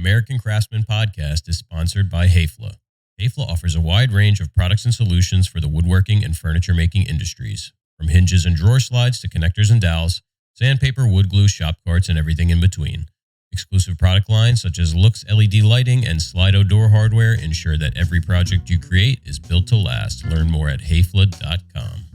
American Craftsman podcast is sponsored by Hayfla. Hayfla offers a wide range of products and solutions for the woodworking and furniture making industries. From hinges and drawer slides to connectors and dowels, sandpaper, wood glue, shop carts, and everything in between. Exclusive product lines such as Lux LED lighting and Slido door hardware ensure that every project you create is built to last. Learn more at hayfla.com.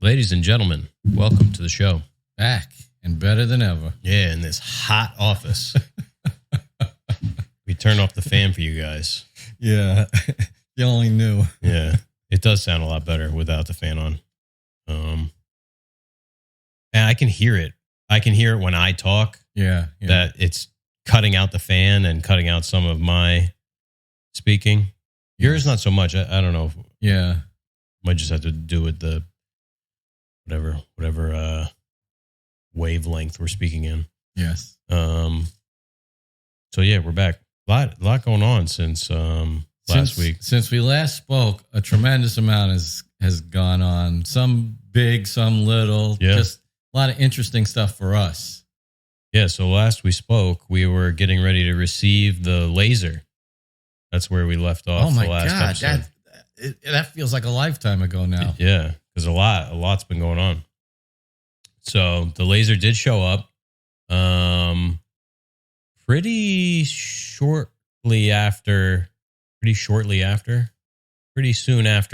Ladies and gentlemen, welcome to the show. Back and better than ever. Yeah, in this hot office. We turned off the fan for you guys. Yeah, you only knew. Yeah, it does sound a lot better without the fan on. And I can hear it. I can hear it when I talk. Yeah. That it's cutting out the fan and cutting out some of my speaking. Yours, not so much. I don't know. Yeah. Might just have to do with the whatever wavelength we're speaking in. Yes. So yeah, we're back. A lot going on since last week. Since we last spoke, a tremendous amount has gone on. Some big, some little. Yeah. Just a lot of interesting stuff for us. Yeah. So last we spoke, we were getting ready to receive the laser. That's where we left off. Oh my the last God, episode. that feels like a lifetime ago now. Yeah. Because a lot's been going on. So the laser did show up pretty soon after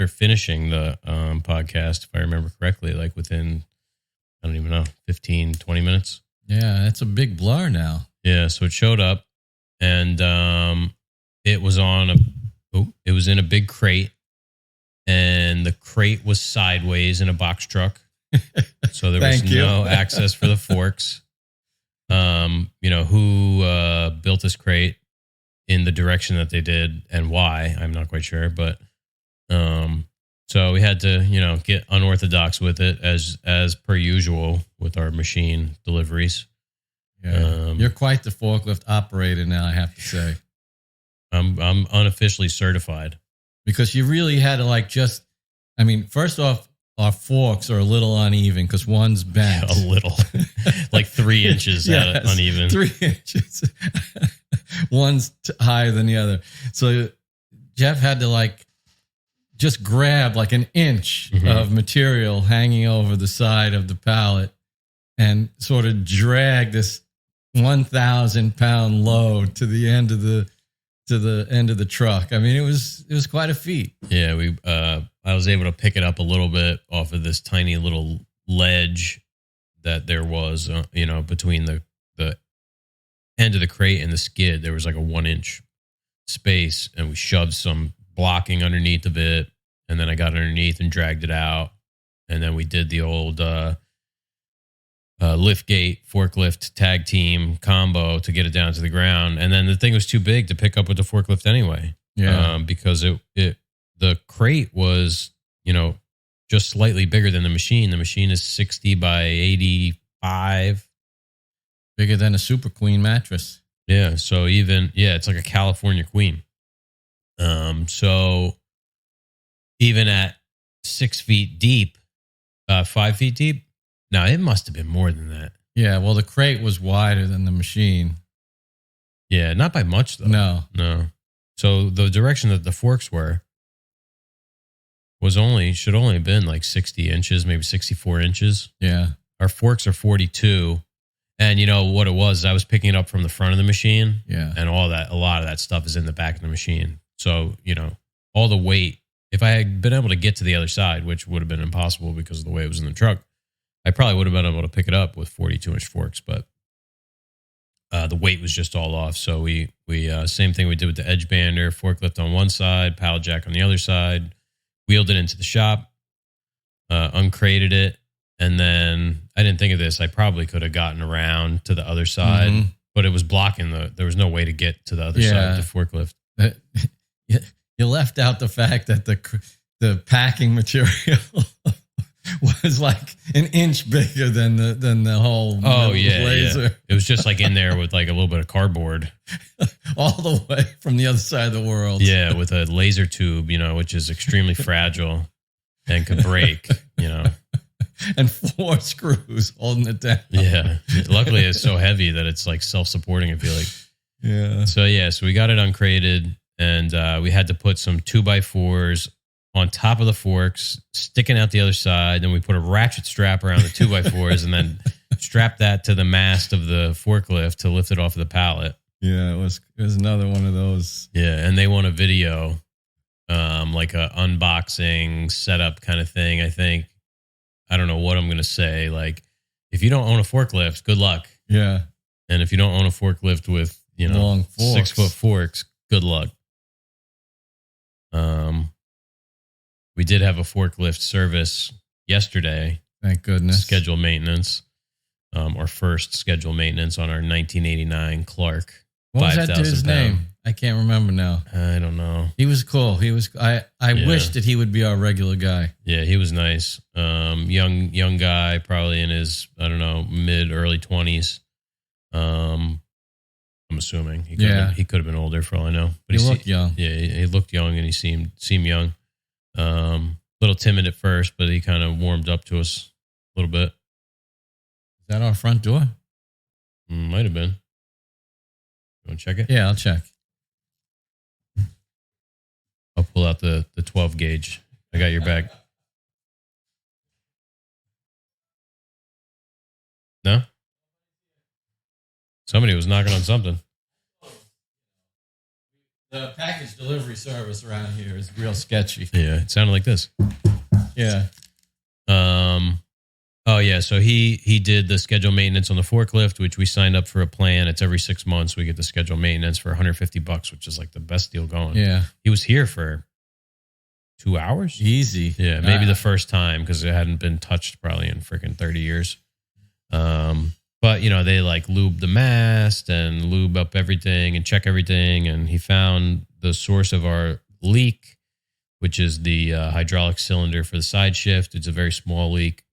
finishing the podcast, if I remember correctly, like within, I don't even know, 15, 20 minutes. Yeah, that's a big blur now. Yeah, so it showed up and it was in a big crate. And the crate was sideways in a box truck. So there was no access for the forks. Who built this crate in the direction that they did and why, I'm not quite sure. But so we had to, get unorthodox with it as per usual with our machine deliveries. Yeah. You're quite the forklift operator now, I have to say. I'm unofficially certified. Because you really had to first off, our forks are a little uneven because one's bent. A little. Like 3 inches uneven. 3 inches. One's higher than the other. So Jeff had to just grab an inch of material hanging over the side of the pallet and sort of drag this 1,000-pound load to the end of the truck. I mean, it was quite a feat. Yeah, I was able to pick it up a little bit off of this tiny little ledge that there was, between the end of the crate and the skid. There was like a 1-inch space, and we shoved some blocking underneath of it, and then I got underneath and dragged it out, and then we did the old lift gate, forklift, tag team combo to get it down to the ground. And then the thing was too big to pick up with the forklift anyway. Yeah. Because the crate was, just slightly bigger than the machine. The machine is 60 by 85. Bigger than a Super Queen mattress. Yeah. So it's like a California Queen. So even at 6 feet deep, 5 feet deep, no, it must have been more than that. Yeah, well, the crate was wider than the machine. Yeah, not by much, though. No. So the direction that the forks were should only have been like 60 inches, maybe 64 inches. Yeah. Our forks are 42. And you know what it was? I was picking it up from the front of the machine. Yeah. And a lot of that stuff is in the back of the machine. So, all the weight, if I had been able to get to the other side, which would have been impossible because of the way it was in the truck, I probably would have been able to pick it up with 42-inch forks, but the weight was just all off. So we same thing we did with the edge bander, forklift on one side, pallet jack on the other side, wheeled it into the shop, uncrated it, and then I didn't think of this. I probably could have gotten around to the other side, but it was blocking there was no way to get to the other side of the forklift. You left out the fact that the packing material was like an inch bigger than the whole laser. Yeah. It was just like in there with like a little bit of cardboard. All the way from the other side of the world. Yeah, with a laser tube, which is extremely fragile and could break, And 4 screws holding it down. Yeah. Luckily, it's so heavy that it's like self-supporting, I feel like. Yeah. So we got it uncrated, and we had to put some 2x4s on top of the forks, sticking out the other side. Then we put a ratchet strap around the 2x4s and then strap that to the mast of the forklift to lift it off of the pallet. Yeah, it was another one of those. Yeah, and they want a video, like a unboxing setup kind of thing, I think. I don't know what I'm going to say. Like, if you don't own a forklift, good luck. Yeah. And if you don't own a forklift with, long 6-foot forks, good luck. We did have a forklift service yesterday. Thank goodness. Scheduled maintenance. Our first scheduled maintenance on our 1989 Clark. What was that dude's name? I can't remember now. I don't know. He was cool. I wish that he would be our regular guy. Yeah, he was nice. Young guy, probably in his, mid, early 20s. I'm assuming. He could have been older for all I know. But he looked young. Yeah, he looked young, and he seemed young. Little timid at first, but he kind of warmed up to us a little bit. Is that our front door? Might have been. You want to check it? Yeah, I'll check. I'll pull out the 12 gauge. I got your back. No? Somebody was knocking on something. The package delivery service around here is real sketchy. Yeah, it sounded like this. Yeah. Oh yeah, so he did the scheduled maintenance on the forklift, which we signed up for a plan. It's every 6 months we get the scheduled maintenance for $150, which is like the best deal going. Yeah. He was here for 2 hours. Easy. Yeah, maybe the first time because it hadn't been touched probably in freaking 30 years. But they like lube the mast and lube up everything and check everything, and he found the source of our leak, which is the hydraulic cylinder for the side shift. It's a very small leak.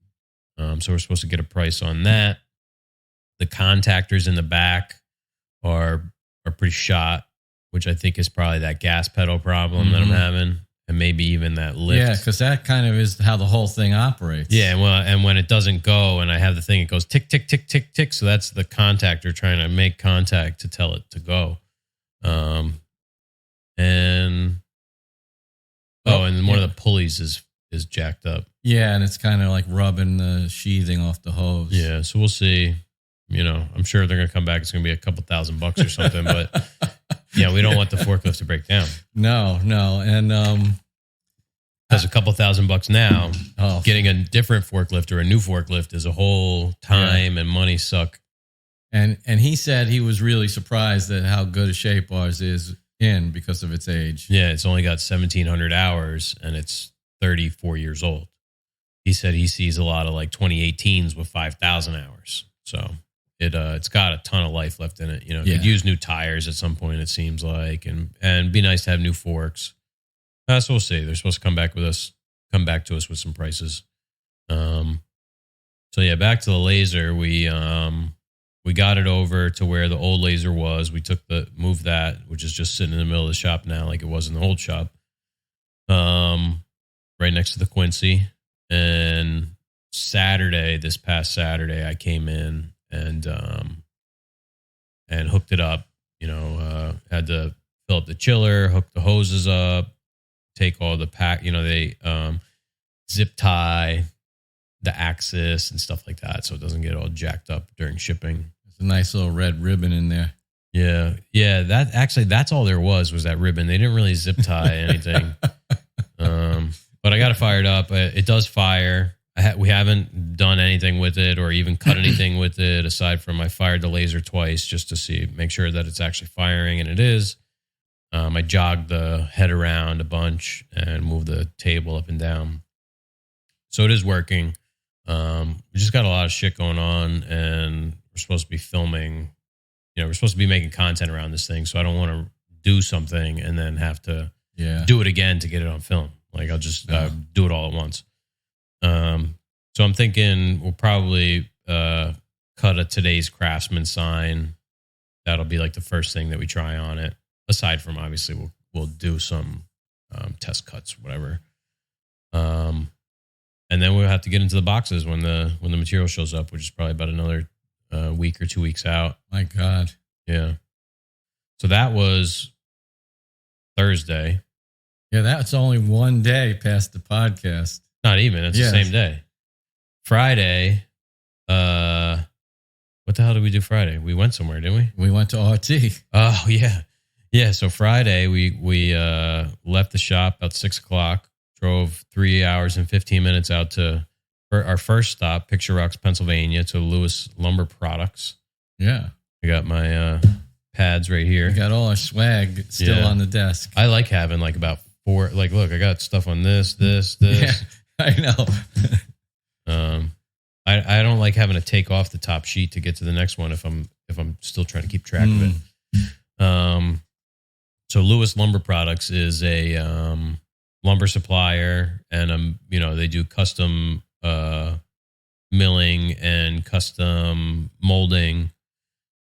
So we're supposed to get a price on that. The contactors in the back are pretty shot, which I think is probably that gas pedal problem that I'm having, and maybe even that lift. Yeah, because that kind of is how the whole thing operates. Yeah, well, and when it doesn't go, and I have the thing, it goes tick, tick, tick, tick, tick. So that's the contactor trying to make contact to tell it to go. And one of the pulleys is jacked up. Yeah, and it's kind of like rubbing the sheathing off the hose. Yeah, so we'll see. I'm sure they're going to come back. It's going to be a couple $1,000 or something, but yeah, we don't want the forklift to break down. No, and because a couple $1,000 now, getting a different forklift or a new forklift is a whole time and money suck. And he said he was really surprised at how good a shape ours is in because of its age. Yeah, it's only got 1,700 hours and it's 34 years old. He said he sees a lot of like 2018s with 5,000 hours. So it's got a ton of life left in it. Could use new tires at some point, it seems like, and be nice to have new forks. So we'll see. They're supposed to come back to us with some prices. So yeah, back to the laser. We got it over to where the old laser was. We moved that, which is just sitting in the middle of the shop now, like it was in the old shop. Right next to the Quincy. And this past Saturday, I came in and hooked it up. Had to fill up the chiller, hook the hoses up, take all the pack. They zip tie the axis and stuff like that, so it doesn't get all jacked up during shipping. There's a nice little red ribbon in there. Yeah. That's all there was that ribbon. They didn't really zip tie anything. But I got it fired up. It does fire. We haven't done anything with it or even cut anything with it aside from I fired the laser twice just to make sure that it's actually firing, and it is. I jogged the head around a bunch and moved the table up and down. So it is working. We just got a lot of shit going on, and we're supposed to be filming. We're supposed to be making content around this thing, so I don't want to do something and then have to do it again to get it on film. Like I'll just do it all at once. So I'm thinking we'll probably cut a today's Craftsman sign. That'll be like the first thing that we try on it. Aside from obviously we'll do some test cuts, whatever. And then we'll have to get into the boxes when the material shows up, which is probably about another week or 2 weeks out. My God. Yeah. So that was Thursday. Yeah, that's only one day past the podcast. Not even. It's the same day. Friday. What the hell did we do Friday? We went somewhere, didn't we? We went to RT. Oh yeah, yeah. So Friday we left the shop about 6:00. Drove 3 hours and 15 minutes out to our first stop, Picture Rocks, Pennsylvania, to Lewis Lumber Products. Yeah, I got my pads right here. We got all our swag still on the desk. I like having like about 4. Like, look, I got stuff on this. Yeah, I know. I don't like having to take off the top sheet to get to the next one if I'm still trying to keep track of it. So Lewis Lumber Products is a lumber supplier, and they do custom milling and custom molding,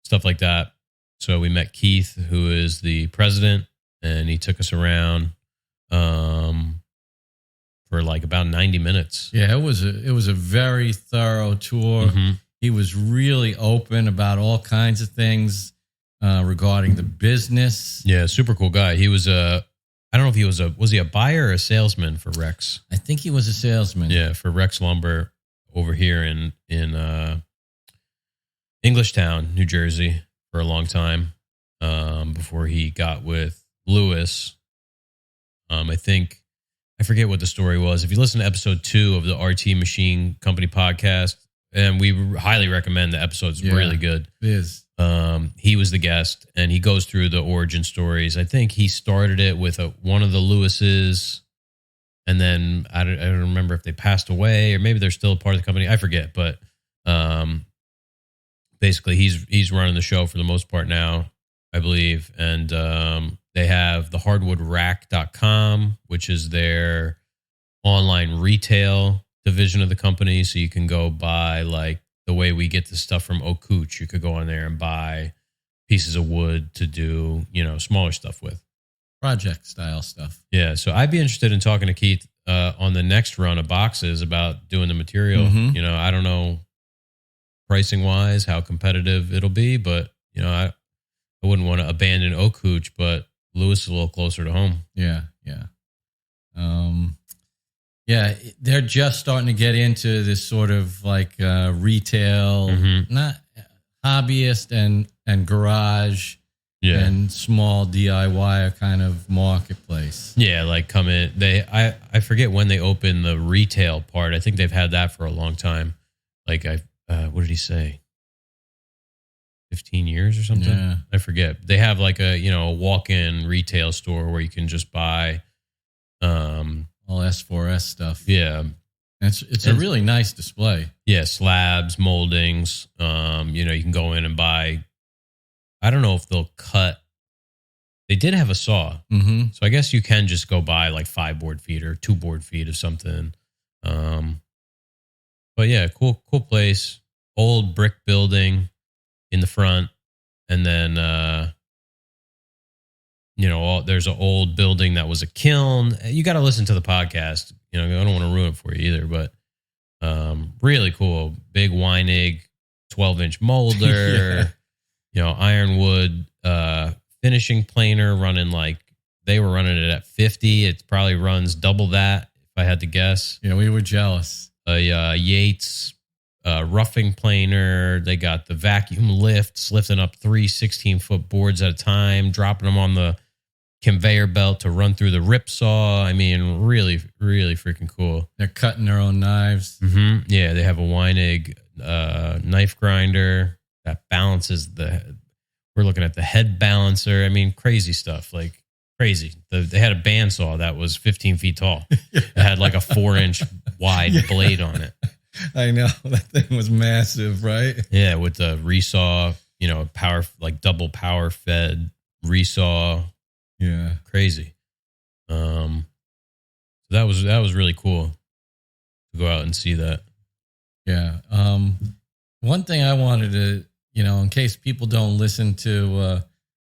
stuff like that. So we met Keith, who is the president, and he took us around for like about 90 minutes. Yeah, it was a very thorough tour. Mm-hmm. He was really open about all kinds of things regarding the business. Yeah, super cool guy. He was I don't know if was he a buyer or a salesman for Rex? I think he was a salesman. Yeah, for Rex Lumber over here in Englishtown, New Jersey, for a long time before he got with Lewis. I forget what the story was. If you listen to episode 2 of the RT Machine Company podcast, and we highly recommend the episode's really good. It is. He was the guest, and he goes through the origin stories. I think he started it with one of the Lewises, and then I don't remember if they passed away or maybe they're still a part of the company. I forget, but basically he's running the show for the most part now, I believe. And they have the hardwoodrack.com, which is their online retail division of the company. So you can go buy, like the way we get the stuff from Oak Cooch, you could go on there and buy pieces of wood to do, smaller stuff with. Project style stuff. Yeah. So I'd be interested in talking to Keith on the next run of boxes about doing the material. Mm-hmm. I don't know pricing wise how competitive it'll be, but I wouldn't want to abandon Oak Cooch, but Lewis is a little closer to home. Yeah. Yeah, they're just starting to get into this sort of like retail, not hobbyist and garage and small DIY kind of marketplace. Yeah, like come in. I forget when they opened the retail part. I think they've had that for a long time. Like what did he say? 15 years or something? Yeah. I forget. They have like a walk-in retail store where you can just buy all S4S stuff. Yeah. It's a really nice display. Yeah, slabs, moldings. You can go in and buy. I don't know if they'll cut. They did have a saw. Mm-hmm. So I guess you can just go buy like 5 board feet or 2 board feet of something. But yeah, cool place. Old brick building in the front. And then there's an old building that was a kiln. You got to listen to the podcast. I don't want to ruin it for you either, but really cool. Big Weinig 12-inch molder, ironwood finishing planer running they were running it at 50. It probably runs double that if I had to guess. Yeah, we were jealous. Yates roughing planer. They got the vacuum lifts, lifting up 3 16-foot boards at a time, dropping them on the conveyor belt to run through the rip saw. I mean, really, really freaking cool. They're cutting their own knives. Mm-hmm. Yeah, they have a Weinig knife grinder that balances we're looking at the head balancer. I mean, crazy stuff, like crazy. They had a bandsaw that was 15 feet tall. It had like a 4-inch wide blade on it. I know. That thing was massive, right? Yeah, with the resaw, power, like double power fed resaw. Yeah. Crazy. So that was really cool to go out and see that. Yeah. One thing I wanted to, in case people don't listen to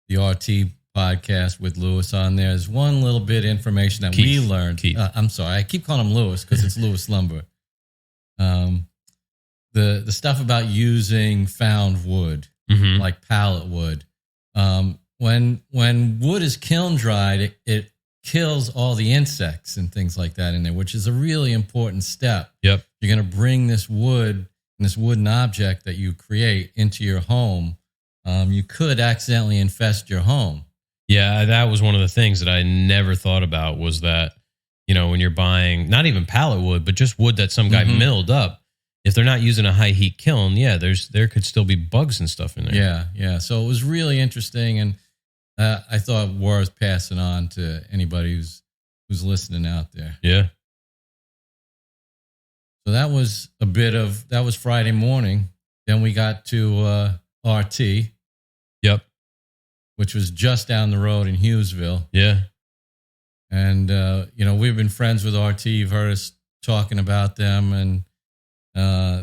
the RT podcast with Lewis on there, is one little bit of information that we learned. I'm sorry, I keep calling him Lewis because it's Lewis Lumber. The stuff about using found wood, like pallet wood. When wood is kiln dried, it kills all the insects and things like that in there, which is a really important step. Yep. You're going to bring this wood, this wooden object that you create into your home. You could accidentally infest your home. Yeah, that was one of the things that I never thought about was that, when you're buying not even pallet wood, but just wood that some guy milled up, if they're not using a high heat kiln, there could still be bugs and stuff in there. Yeah. So it was really interesting, and I thought worth passing on to anybody who's listening out there. Yeah. So that was that was Friday morning. Then we got to RT. Yep. Which was just down the road in Hughesville. Yeah. And, we've been friends with RT. You've heard us talking about them, and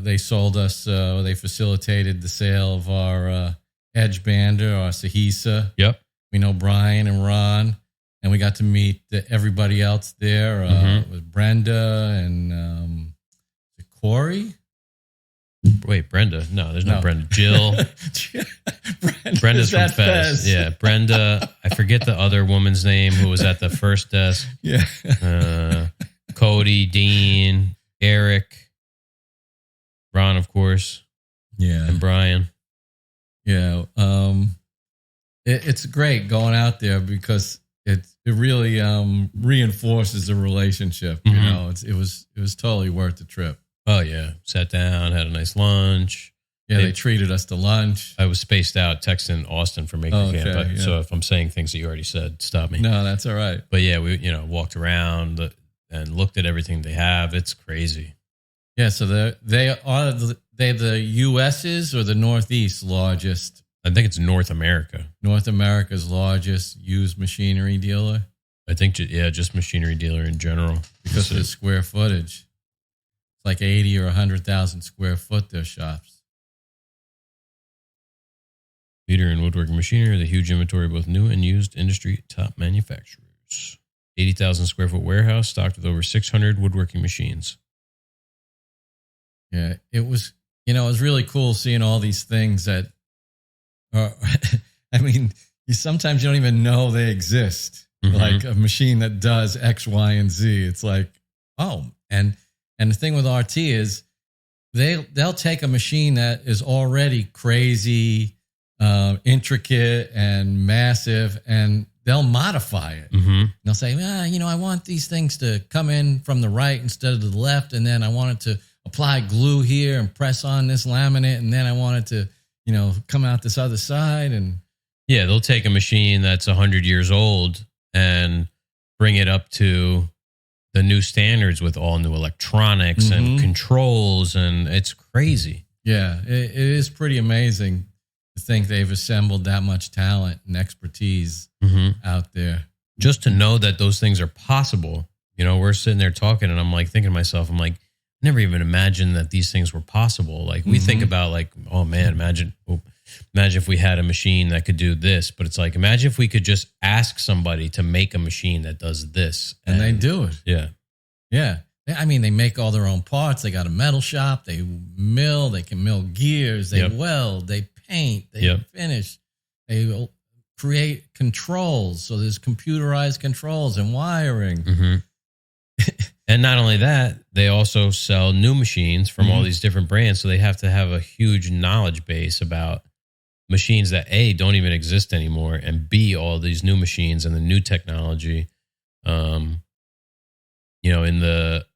they sold us, they facilitated the sale of our Edge Bander, our Sahisa. Yep. We know Brian and Ron, and we got to meet everybody else there with Brenda and Corey. Wait, Brenda? No, there's no Brenda. Jill. Brenda's from Fez. Yeah, Brenda. I forget the other woman's name who was at the first desk. Yeah. Cody, Dean, Eric, Ron, of course. Yeah. And Brian. Yeah. It's great going out there because it really reinforces the relationship. It was totally worth the trip. Oh yeah, sat down, had a nice lunch. Yeah, they treated us to lunch. I was spaced out texting Austin for Maker Camp, so if I'm saying things that you already said, stop me. No, that's all right. But yeah, we walked around and looked at everything they have. It's crazy. Yeah, so they the U.S.'s or the Northeast largest. I think it's North America. North America's largest used machinery dealer. I think just machinery dealer in general because of the square footage. It's like 80 or 100,000 square foot, their shops. Leader in woodworking machinery, the huge inventory of both new and used industry top manufacturers. 80,000 square foot warehouse stocked with over 600 woodworking machines. Yeah, it was really cool seeing all these things that are, sometimes you don't even know they exist. Like a machine that does X, Y, and Z. It's like, oh, and the thing with RT is they'll take a machine that is already crazy, intricate, and massive, and they'll modify it. And they'll say, I want these things to come in from the right instead of the left, and then I want it to apply glue here and press on this laminate, and then I want it to, come out this other side. And yeah, they'll take a machine that's 100 years old and bring it up to the new standards with all new electronics and controls, and it's crazy. Yeah, it is pretty amazing to think they've assembled that much talent and expertise out there. Just to know that those things are possible. We're sitting there talking, and I'm like thinking to myself, I'm like, never even imagined that these things were possible. Like we think about like, oh man, imagine if we had a machine that could do this, but it's like, imagine if we could just ask somebody to make a machine that does this. And they do it. Yeah. Yeah. They make all their own parts. They got a metal shop. They mill. They can mill gears. They weld. They paint. They finish. They create controls. So there's computerized controls and wiring. And not only that, they also sell new machines from all these different brands. So they have to have a huge knowledge base about machines that A, don't even exist anymore, and B, all these new machines and the new technology. In the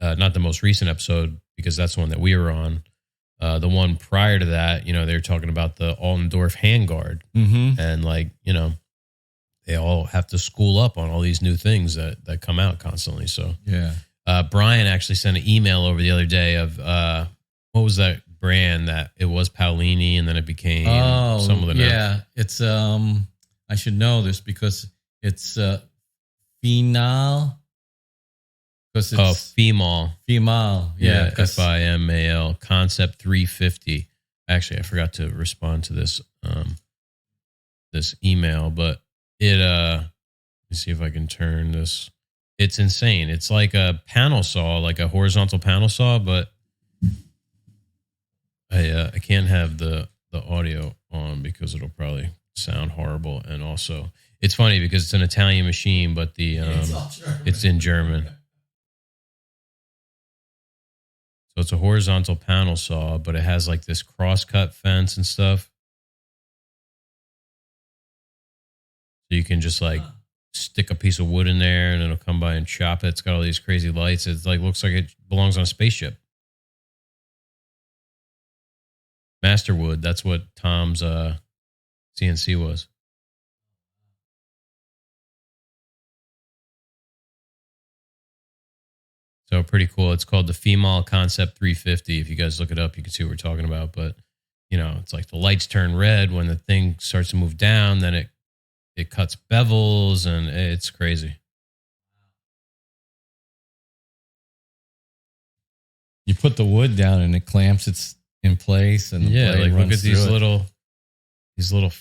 not the most recent episode, because that's the one that we were on. The one prior to that, they were talking about the Allendorf handguard, and they all have to school up on all these new things that come out constantly. So yeah, Brian actually sent an email over the other day of what was that brand that it was Paolini and then it became some of the it's I should know this because it's Phenol. Because Oh, it's FIMAL. female. Yeah, 'cause- FIMAL Concept 350. Actually, I forgot to respond to this this email, but it let me see if I can turn this. It's insane. It's like a panel saw, like a horizontal panel saw, but I can't have the audio on because it'll probably sound horrible. And also, it's funny because it's an Italian machine, but the it's in German. So it's a horizontal panel saw, but it has like this cross-cut fence and stuff. So you can just like stick a piece of wood in there and it'll come by and chop it. It's got all these crazy lights. It's like looks like it belongs on a spaceship. Masterwood, that's what Tom's CNC was. So pretty cool. It's called the FIMAL Concept 350. If you guys look it up, you can see what we're talking about. But, you know, it's like the lights turn red when the thing starts to move down. Then it cuts bevels and it's crazy. You put the wood down and it clamps it in place. And the Yeah, blade like look runs at these through it. little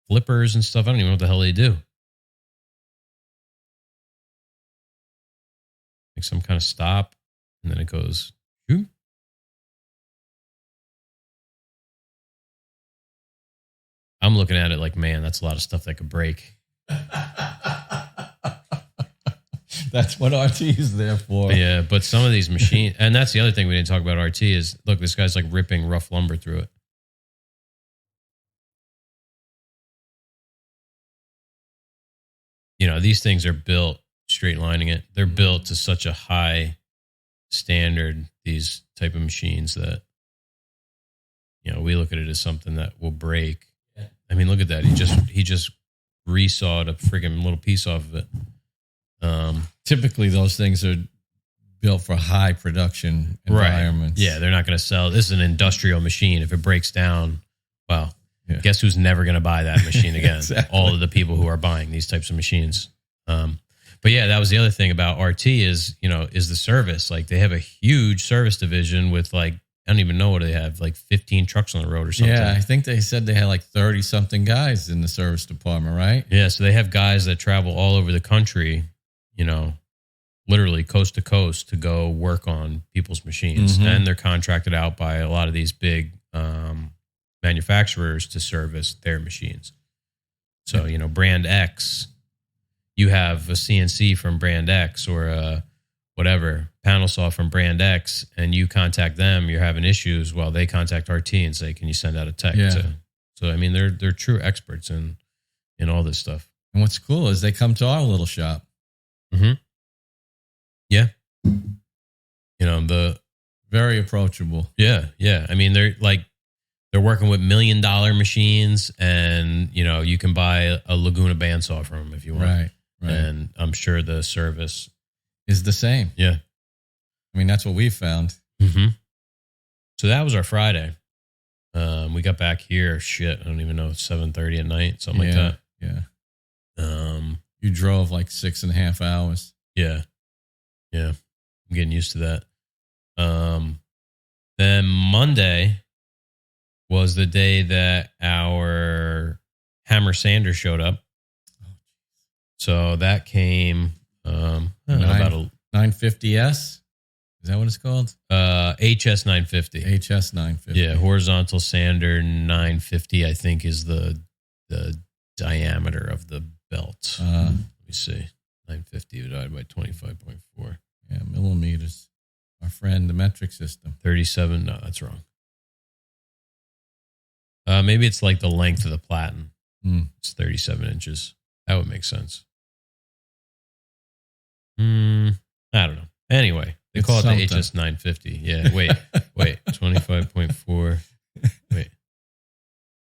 flippers and stuff. I don't even know what the hell they do. Like some kind of stop, and then it goes. Whoop. I'm looking at it like, man, that's a lot of stuff that could break. That's what RT is there for. Yeah, but some of these machines, and that's the other thing we didn't talk about RT is, look, this guy's like ripping rough lumber through it. You know, these things are built, straight lining it. They're built to such a high standard, these type of machines, that, you know, we look at it as something that will break. I mean, look at that. He just resawed a freaking little piece off of it. Typically, those things are built for high production environments. Right. Yeah, they're not going to sell. This is an industrial machine. If it breaks down, well, guess who's never going to buy that machine again? Exactly. All of the people who are buying these types of machines. But yeah, that was the other thing about RT is, you know, is the service. Like they have a huge service division with like, I don't even know what they have, like 15 trucks on the road or something. Yeah, I think they said they had like 30 something guys in the service department, right? Yeah, so they have guys that travel all over the country, you know, literally coast to coast to go work on people's machines. Mhm. And they're contracted out by a lot of these big manufacturers to service their machines. So, you know, brand X, you have a CNC from brand X or a whatever panel saw from brand X, and you contact them, you're having issues. Well, they contact RT and say, can you send out a tech? Yeah. So, I mean, they're true experts in all this stuff. And what's cool is they come to our little shop. Mm-hmm. Yeah. You know, Very approachable. yeah. I mean, they're working with $1 million machines, and, you know, you can buy a Laguna bandsaw from them if you want. Right. And I'm sure the service is the same. Yeah. I mean, that's what we found. Mm-hmm. So that was our Friday. We got back here, I don't even know, 7:30 at night, something like that. Yeah. You drove like 6.5 hours. Yeah. I'm getting used to that. Then Monday was the day that our hammer sander showed up. So that came about a 950S. Is that what it's called? HS 950. HS 950. Yeah, horizontal sander 950, I think, is the diameter of the belt. Let me see. 950 divided by 25.4. Yeah, millimeters. Our friend, the metric system. 37. No, that's wrong. Maybe it's like the length of the platen. It's 37 inches. That would make sense. I don't know. Anyway, they call it the HS 950. Yeah, wait. 25.4. Wait.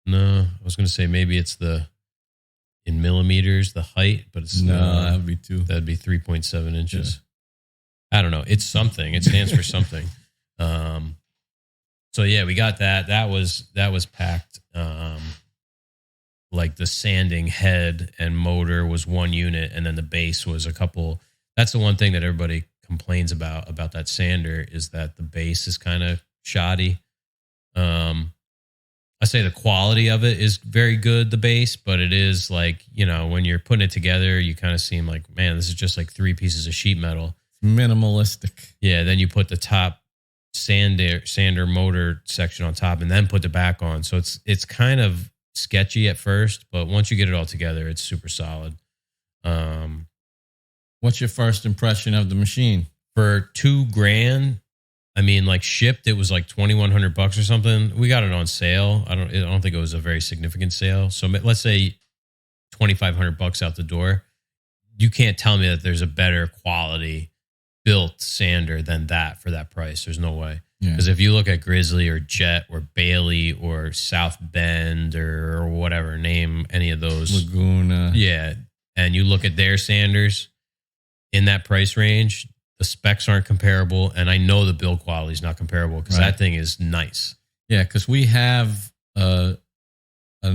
No, I was going to say maybe it's in millimeters, the height, but it's that would be 2. That'd be 3.7 inches. Yeah. I don't know. It's something. It stands for something. So yeah, we got that. That was packed. Like the sanding head and motor was one unit, and then the base was a couple. That's the one thing that everybody complains about that sander is that the base is kind of shoddy. I say the quality of it is very good, the base, but it is like, when you're putting it together, you kind of seem like, man, this is just like 3 pieces of sheet metal. Minimalistic. Yeah. Then you put the top sander motor section on top and then put the back on. So it's kind of sketchy at first, but once you get it all together, it's super solid. What's your first impression of the machine? For $2,000, I mean, like shipped, it was like $2,100 or something. We got it on sale. I don't think it was a very significant sale. So let's say $2,500 out the door. You can't tell me that there's a better quality built sander than that for that price. There's no way. Because if you look at Grizzly or Jet or Bailey or South Bend or whatever, name any of those. Laguna. Yeah. And you look at their sanders in that price range, the specs aren't comparable. And I know the build quality is not comparable because that thing is nice. Yeah, because we have an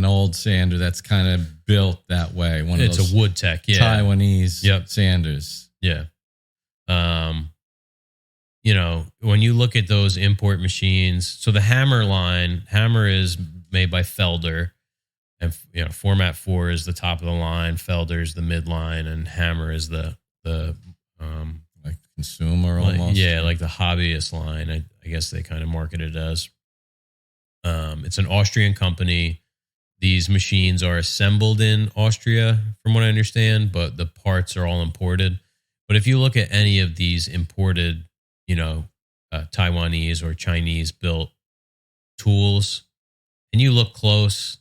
old sander that's kind of built that way. It's a wood tech, Taiwanese sanders. Yeah. When you look at those import machines, so the Hammer is made by Felder, and Format 4 is the top of the line, Felder is the midline, and Hammer is the like consumer almost. Yeah, like the hobbyist line. I guess they kind of market it as. It's an Austrian company. These machines are assembled in Austria, from what I understand, but the parts are all imported. But if you look at any of these imported, Taiwanese or Chinese built tools, and you look close,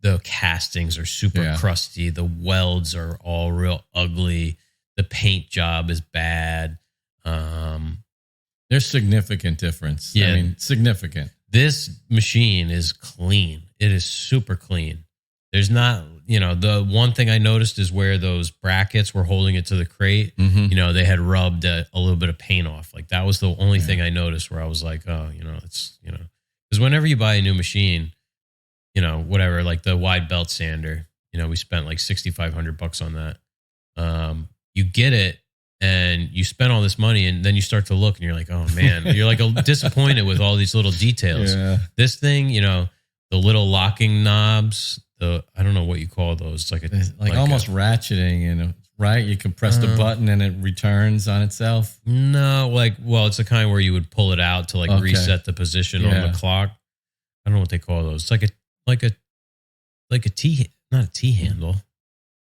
the castings are super crusty. The welds are all real ugly. The paint job is bad. There's significant difference. Yeah. I mean, significant. This machine is clean. It is super clean. There's not, the one thing I noticed is where those brackets were holding it to the crate, they had rubbed a little bit of paint off. Like that was the only thing I noticed where I was like, oh, because whenever you buy a new machine, whatever, like the wide belt sander, we spent like $6,500 on that. You get it and you spend all this money and then you start to look and you're like, oh man, you're like disappointed with all these little details. Yeah. This thing, the little locking knobs, I don't know what you call those. It's like almost ratcheting, right? You can press the button and it returns on itself. No, it's the kind where you would pull it out to reset the position on the clock. I don't know what they call those. It's like a T, not a T handle,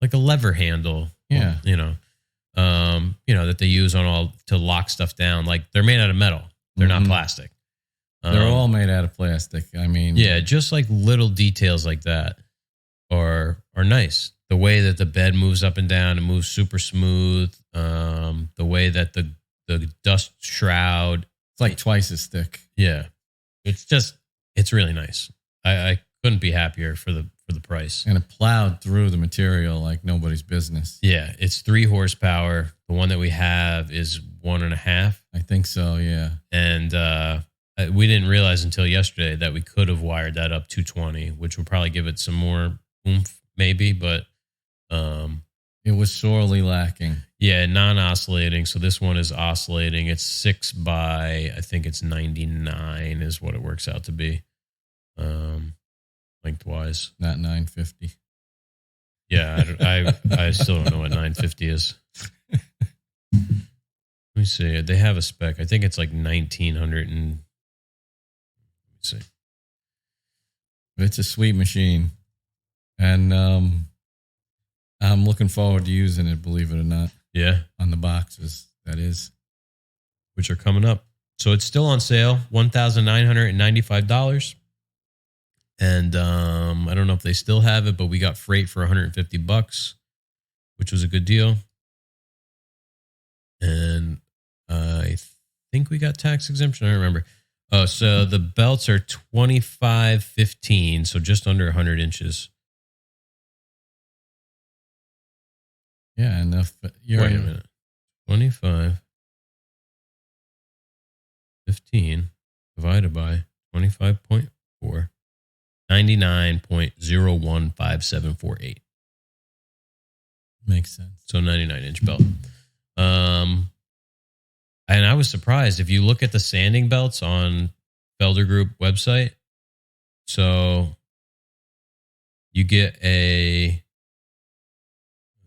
like a lever handle. Yeah. That they use to lock stuff down. Like they're made out of metal. They're not plastic. They're all made out of plastic. I mean, yeah, just like little details like that are nice. The way that the bed moves up and down, it moves super smooth. The way that the dust shroud, it's like twice as thick. Yeah, it's really nice. I couldn't be happier for the price. And it plowed through the material like nobody's business. Yeah, it's 3 horsepower. The one that we have is 1.5. I think so. Yeah, and we didn't realize until yesterday that we could have wired that up 220, which would probably give it some more oomph, maybe, but it was sorely lacking. Yeah, non-oscillating. So this one is oscillating. It's 6 by, I think it's 99 is what it works out to be, lengthwise. Not 950. Yeah, I still don't know what 950 is. Let me see. They have a spec. I think it's like 1900 and. Let me see. It's a sweet machine, and I'm looking forward to using it. Believe it or not. Yeah, on the boxes, that is, which are coming up. So it's still on sale, $1,995. And I don't know if they still have it, but we got freight for $150, which was a good deal. And I think we got tax exemption. I don't remember. Oh, so the belts are 2515, so just under 100 inches. Yeah, enough. Wait a minute. 2515 divided by 25.4. 99.015748. Makes sense. So 99-inch belt. And I was surprised if you look at the sanding belts on Felder Group website. So you get a,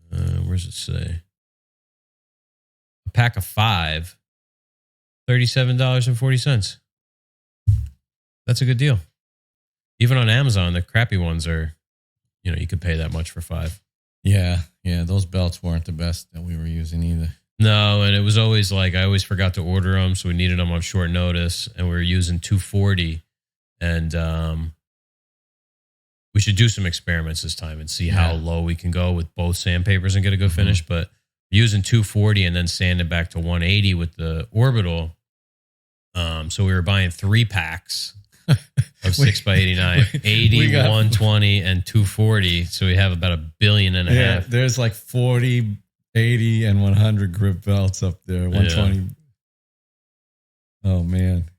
where does it say? A pack of 5, $37.40. That's a good deal. Even on Amazon, the crappy ones are, you could pay that much for 5. Yeah. Those belts weren't the best that we were using either. No, and it was always like I always forgot to order them, so we needed them on short notice, and we were using 240, and we should do some experiments this time and see how low we can go with both sandpapers and get a good finish. But using 240 and then sanding back to 180 with the orbital, so we were buying 3 packs of 6x89, 80, 120, and 240. So we have about 1.5 billion. There's like 40, 80, and 100 grip belts up there. 120. Yeah. Oh man,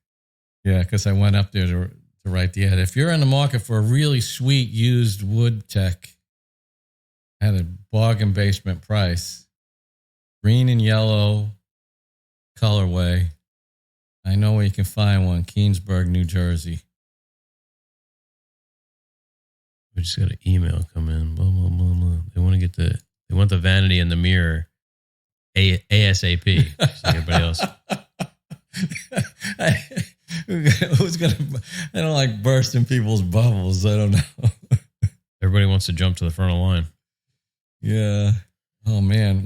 yeah. Because I went up there to write the ad. If you're in the market for a really sweet used wood tech at a bargain basement price, green and yellow colorway, I know where you can find one. Keansburg, New Jersey. We just got an email come in. Blah, blah, blah, blah. They want the vanity in the mirror ASAP. Just like everybody else. Who's gonna? I don't like bursting people's bubbles. I don't know. Everybody wants to jump to the front of the line. Yeah. Oh man,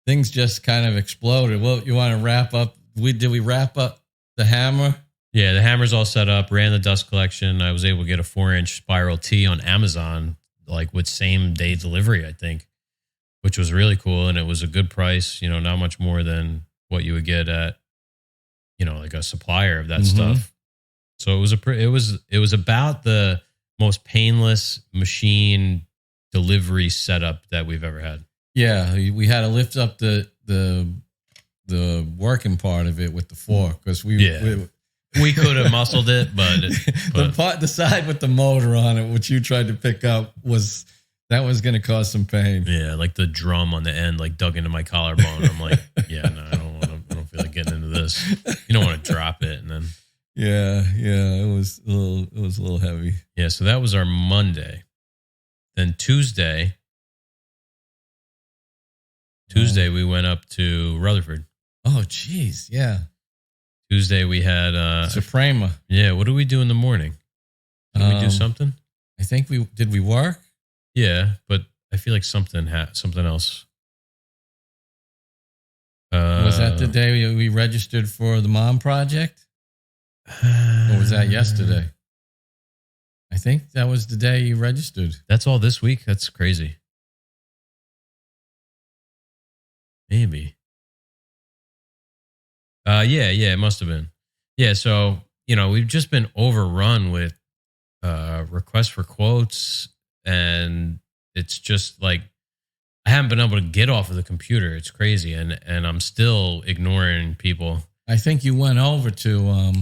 things just kind of exploded. Well, you want to wrap up? Did we wrap up the hammer? Yeah, the hammer's all set up. Ran the dust collection. I was able to get a 4-inch spiral T on Amazon, like with same day delivery, I think, which was really cool, and it was a good price. Not much more than what you would get at, like a supplier of that stuff. So it was about the most painless machine delivery setup that we've ever had. Yeah, we had to lift up the working part of it with the fork because we could have muscled it, but the side with the motor on it, which you tried to pick up, was going to cause some pain. Yeah, like the drum on the end, like dug into my collarbone. I'm like, I don't feel like getting into this. You don't want to drop it, and then it was a little heavy. Yeah, so that was our Monday. Then Tuesday we went up to Rutherford. Oh, geez, yeah. Tuesday we had Suprema. Yeah, what did we do in the morning? Did we do something? I think did we work? Yeah, but I feel like something else. Was that the day we registered for the Mom Project? Or was that yesterday? I think that was the day you registered. That's all this week? That's crazy. Maybe. Yeah, it must have been. Yeah, so, we've just been overrun with requests for quotes, and it's just like I haven't been able to get off of the computer. It's crazy, and I'm still ignoring people. I think you went over to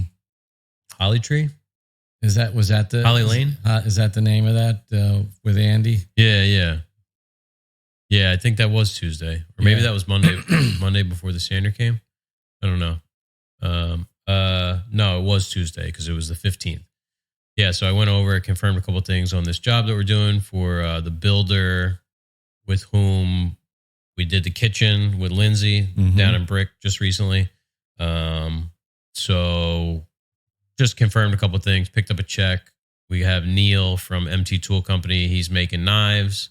Holly Tree? Was that the Holly Lane? Is that the name of that with Andy? Yeah. Yeah, I think that was Tuesday. Or maybe that was Monday Monday before the sander came. I don't know. No, it was Tuesday because it was the 15th. Yeah, so I went over, confirmed a couple of things on this job that we're doing for the builder with whom we did the kitchen with Lindsay down in Brick just recently. So just confirmed a couple of things, picked up a check. We have Neil from MT Tool Company. He's making knives.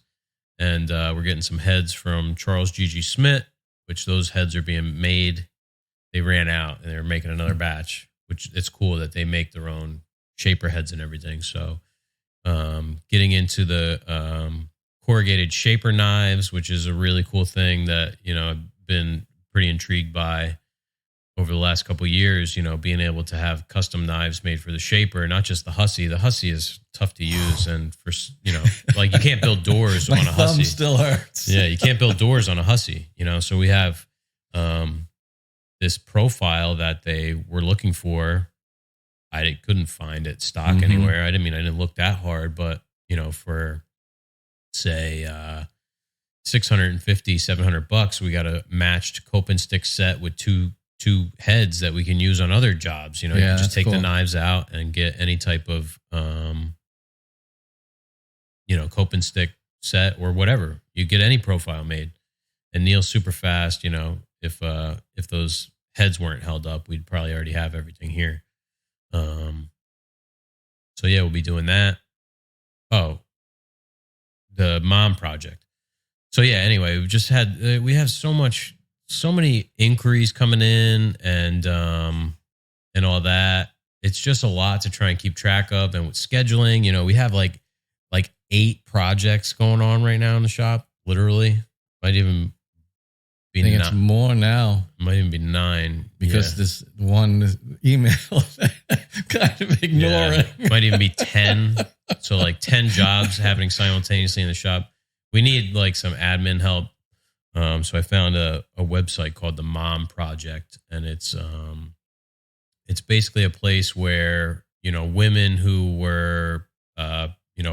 And we're getting some heads from Charles G.G. Smith, which those heads are being made. They ran out and they're making another batch, which it's cool that they make their own shaper heads and everything. So getting into the corrugated shaper knives, which is a really cool thing that, I've been pretty intrigued by over the last couple of years, being able to have custom knives made for the shaper, not just the hussy. The hussy is tough to use. And for, like you can't build doors on a hussy. My thumb still hurts. Yeah. You can't build doors on a hussy, so we have this profile that they were looking for. I couldn't find it stock anywhere. I didn't look that hard, but, for say, $650, $700. We got a matched cope and stick set with two heads that we can use on other jobs. You know, you can just take the knives out and get any type of, cope and stick set or whatever. You get any profile made. And Neil's super fast. You know, if those heads weren't held up, we'd probably already have everything here. So yeah, we'll be doing that. Oh, the mom project. So yeah, anyway, we have so many inquiries coming in and all that. It's just a lot to try and keep track of. And with scheduling, you know, we have like 8 projects going on right now in the shop. Literally, might even be I think it's more now. Might even be 9 because this one email kind of ignoring. Yeah, might even be 10. So like 10 jobs happening simultaneously in the shop. We need like some admin help. So I found a website called the Mom Project, and it's basically a place where, you know, women who were,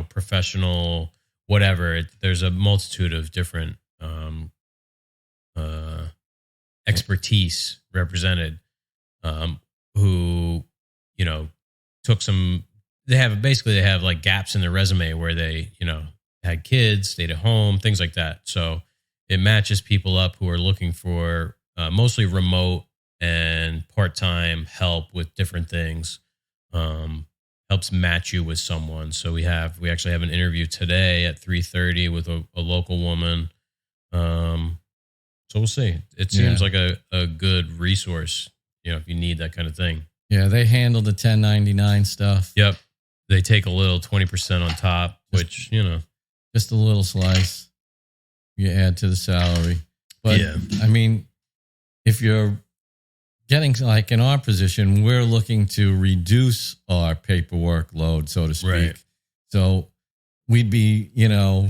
professional, whatever, there's a multitude of different, expertise represented, who, you know, they have like gaps in their resume where they, you know, had kids, stayed at home, things like that. So it matches people up who are looking for mostly remote and part-time help with different things. Helps match you with someone. So we actually have an interview today at 3:30 with a local woman. So we'll see. It seems like a good resource, you know, if you need that kind of thing. Yeah, they handle the 1099 stuff. Yep. They take a little 20% on top, which, you know. Just a little slice you add to the salary. But, yeah. I mean, if you're getting, like in our position, we're looking to reduce our paperwork load, so to speak. Right. So we'd be, you know,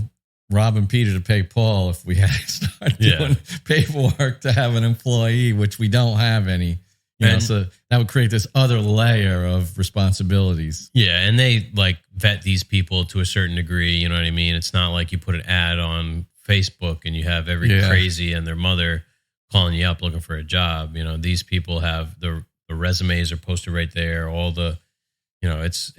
robbing Peter to pay Paul if we had to start doing paperwork to have an employee, which we don't have any. You know, so that would create this other layer of responsibilities. Yeah, and they like vet these people to a certain degree. You know what I mean? It's not like you put an ad on Facebook and you have every crazy and their mother calling you up looking for a job. You know, these people have the resumes are posted right there. All the, you know, it's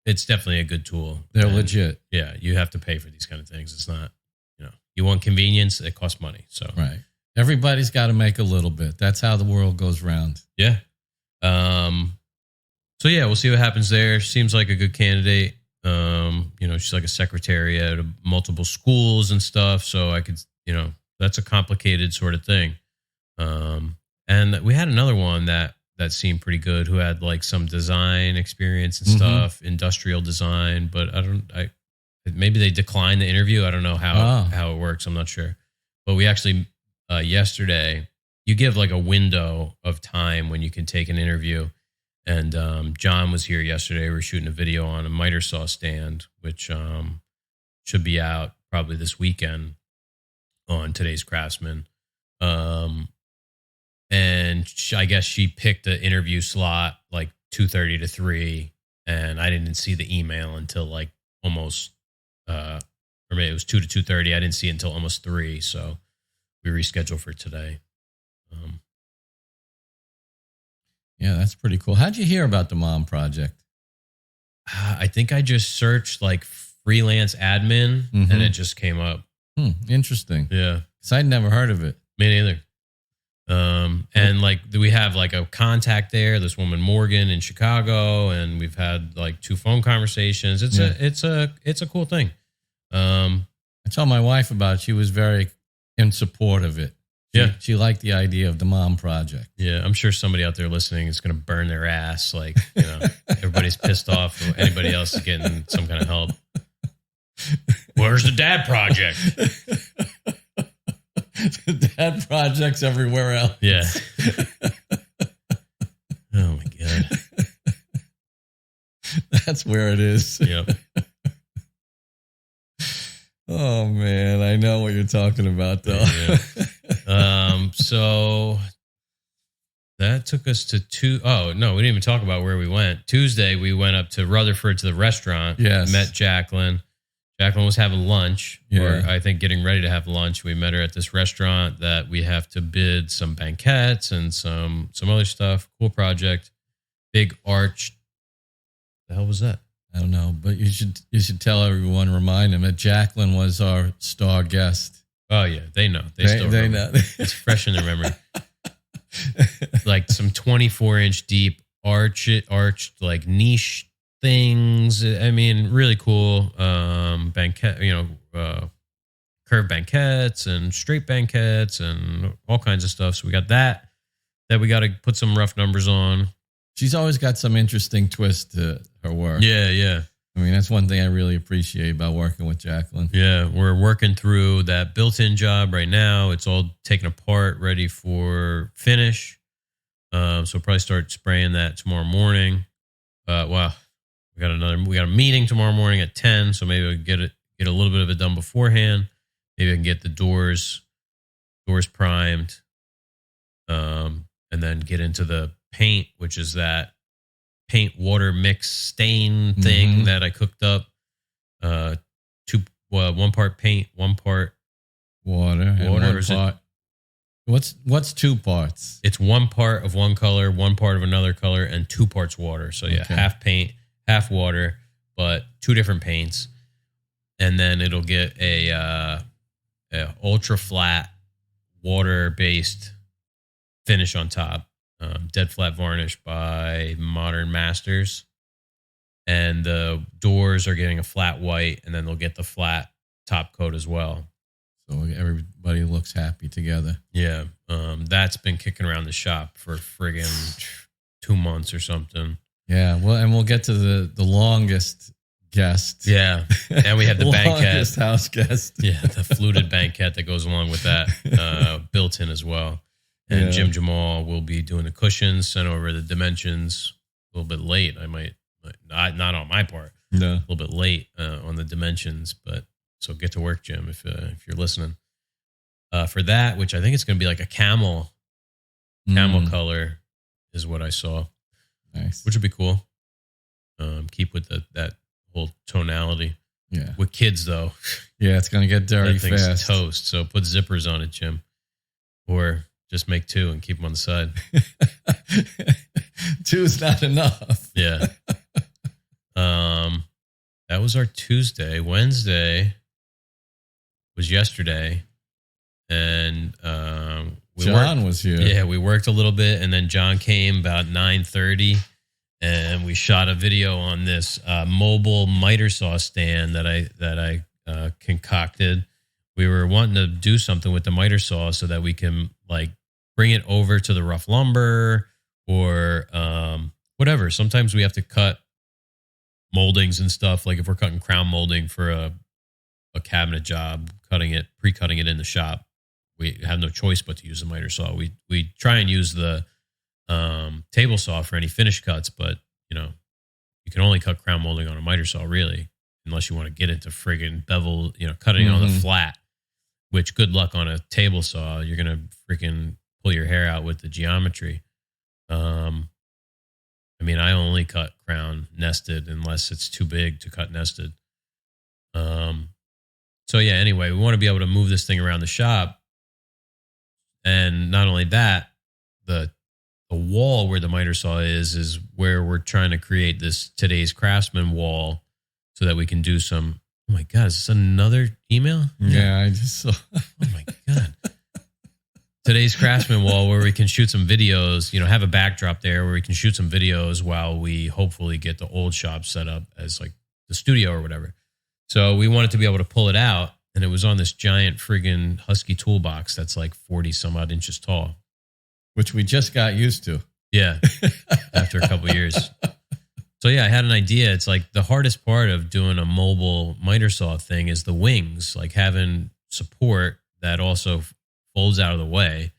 definitely a good tool. They're legit. Yeah, you have to pay for these kind of things. It's not, you know, you want convenience, it costs money. So right. Everybody's got to make a little bit. That's how the world goes round. Yeah. So yeah, we'll see what happens there. Seems like a good candidate. You know, she's like a secretary at multiple schools and stuff. So I could, you know, that's a complicated sort of thing. And we had another one that seemed pretty good who had like some design experience and stuff, industrial design, but maybe they declined the interview. I don't know how it works. I'm not sure. But we actually, yesterday, you give like a window of time when you can take an interview. And John was here yesterday. We were shooting a video on a miter saw stand, which should be out probably this weekend on today's Craftsman. And I guess she picked the interview slot like 2:30 to 3, and I didn't see the email until like almost, or maybe it was 2 to 2:30. I didn't see it until almost 3, so we rescheduled for today. Yeah, that's pretty cool. How'd you hear about the Mom Project? I think I just searched like freelance admin, and it just came up. Interesting. Yeah, because I'd never heard of it. Me neither. And like we have like a contact there, this woman Morgan in Chicago, and we've had like 2 phone conversations. It's a cool thing. I told my wife about it. She was very in support of it. She liked the idea of the Mom Project. Yeah, I'm sure somebody out there listening is going to burn their ass. Like, you know, everybody's pissed off. Anybody else is getting some kind of help. Where's the Dad Project? The Dad Project's everywhere else. Yeah. Oh, my God. That's where it is. Yep. Oh, man. I know what you're talking about, though. Yeah. So that took us to oh, no, we didn't even talk about where we went. Tuesday, we went up to Rutherford to the restaurant. Yes. Met Jacqueline. Jacqueline was having lunch, Yeah. or I think getting ready to have lunch. We met her at this restaurant that we have to bid some banquettes and some other stuff. Cool project. Big arch. The hell was that? I don't know, but you should tell everyone, remind them that Jacqueline was our star guest. Oh yeah, they know. They know. It's fresh in their memory. Like some 24-inch deep arched like niche things. I mean, really cool. Banquet, curved banquettes and straight banquettes and all kinds of stuff. So we got that we got to put some rough numbers on. She's always got some interesting twist to her work. Yeah. I mean, that's one thing I really appreciate about working with Jacqueline. Yeah, we're working through that built-in job right now. It's all taken apart, ready for finish. So we'll probably start spraying that tomorrow morning. Wow, we got a meeting tomorrow morning at 10. So maybe we'll get a little bit of it done beforehand. Maybe I can get the doors primed, and then get into the paint, which is that paint water mix stain thing that I cooked up. 1 part paint, 1 part water, and 1 part. What's 2 parts? It's 1 part of one color, 1 part of another color, and 2 parts water. So yeah, half paint, half water, but 2 different paints. And then it'll get a ultra flat water based finish on top. Dead flat varnish by Modern Masters. And the doors are getting a flat white, and then they'll get the flat top coat as well. So everybody looks happy together. Yeah. That's been kicking around the shop for friggin' 2 months or something. Yeah. Well, and we'll get to the longest guest. Yeah. And we had the banquet. Longest house guest. Yeah. The fluted banquet that goes along with that, built in as well. And Jim Jamal will be doing the cushions, sent over the dimensions a little bit late. I might, not on my part, no, a little bit late on the dimensions, but so get to work, Jim, if you're listening. For that, which I think it's going to be like a camel color is what I saw. Nice. Which would be cool. Keep with that whole tonality. Yeah. With kids, though. Yeah, it's going to get dirty that thing's fast. Toast. So put zippers on it, Jim. Or just make 2 and keep them on the side. 2 is not enough. Yeah. That was our Tuesday. Wednesday was yesterday. And John was here. Yeah, we worked a little bit, and then John came about 9:30, and we shot a video on this mobile miter saw stand that I concocted. We were wanting to do something with the miter saw so that we can like bring it over to the rough lumber or whatever. Sometimes we have to cut moldings and stuff. Like if we're cutting crown molding for a cabinet job, pre-cutting it in the shop, we have no choice but to use the miter saw. We try and use the table saw for any finish cuts, but you can only cut crown molding on a miter saw really, unless you want to get into friggin' bevel, cutting on the flat. Which good luck on a table saw. You're gonna freaking pull your hair out with the geometry. I only cut crown nested unless it's too big to cut nested. So yeah, anyway, we want to be able to move this thing around the shop. And not only that, the wall where the miter saw is where we're trying to create this today's Craftsman wall so that we can do some. Oh my God, is this another email? Yeah, I just saw. Oh my God. Today's Craftsman wall where we can shoot some videos, have a backdrop there where we can shoot some videos while we hopefully get the old shop set up as like the studio or whatever. So we wanted to be able to pull it out, and it was on this giant friggin' Husky toolbox that's like 40 some odd inches tall. Which we just got used to. Yeah, after a couple of years. So yeah, I had an idea. It's like the hardest part of doing a mobile miter saw thing is the wings, like having support that also folds out of the way.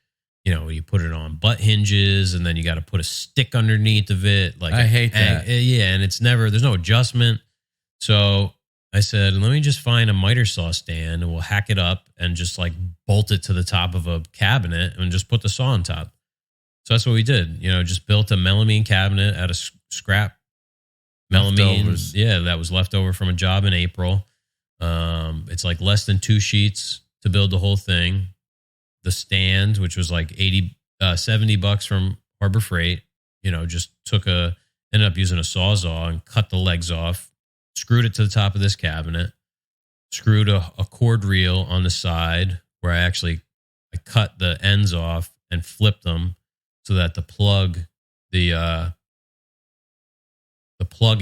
You put it on butt hinges, and then you got to put a stick underneath of it. Like I hate that. Yeah, and there's no adjustment. So I said, let me just find a miter saw stand, and we'll hack it up and just like bolt it to the top of a cabinet and just put the saw on top. So that's what we did. Just built a melamine cabinet out of scrap melamine. Leftovers. Yeah, that was left over from a job in April. It's like less than 2 sheets to build the whole thing. The stand, which was like $70 from Harbor Freight, just ended up using a Sawzall and cut the legs off, screwed it to the top of this cabinet, screwed a cord reel on the side where I cut the ends off and flipped them so that the plug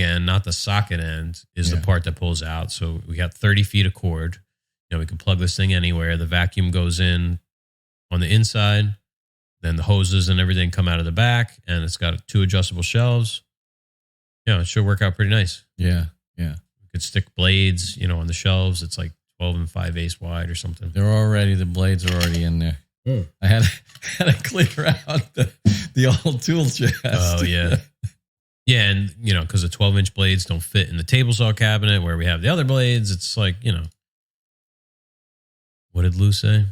end, not the socket end, is the part that pulls out. So we got 30 feet of cord. We can plug this thing anywhere. The vacuum goes in on the inside, then the hoses and everything come out of the back, and it's got 2 adjustable shelves. It should work out pretty nice. Yeah. We could stick blades, on the shelves. It's like 12 and 5/8 wide or something. The blades are already in there. I had to clear out the old tool chest. Oh, yeah. Yeah, and, because the 12-inch blades don't fit in the table saw cabinet where we have the other blades, it's like, What did Lou say?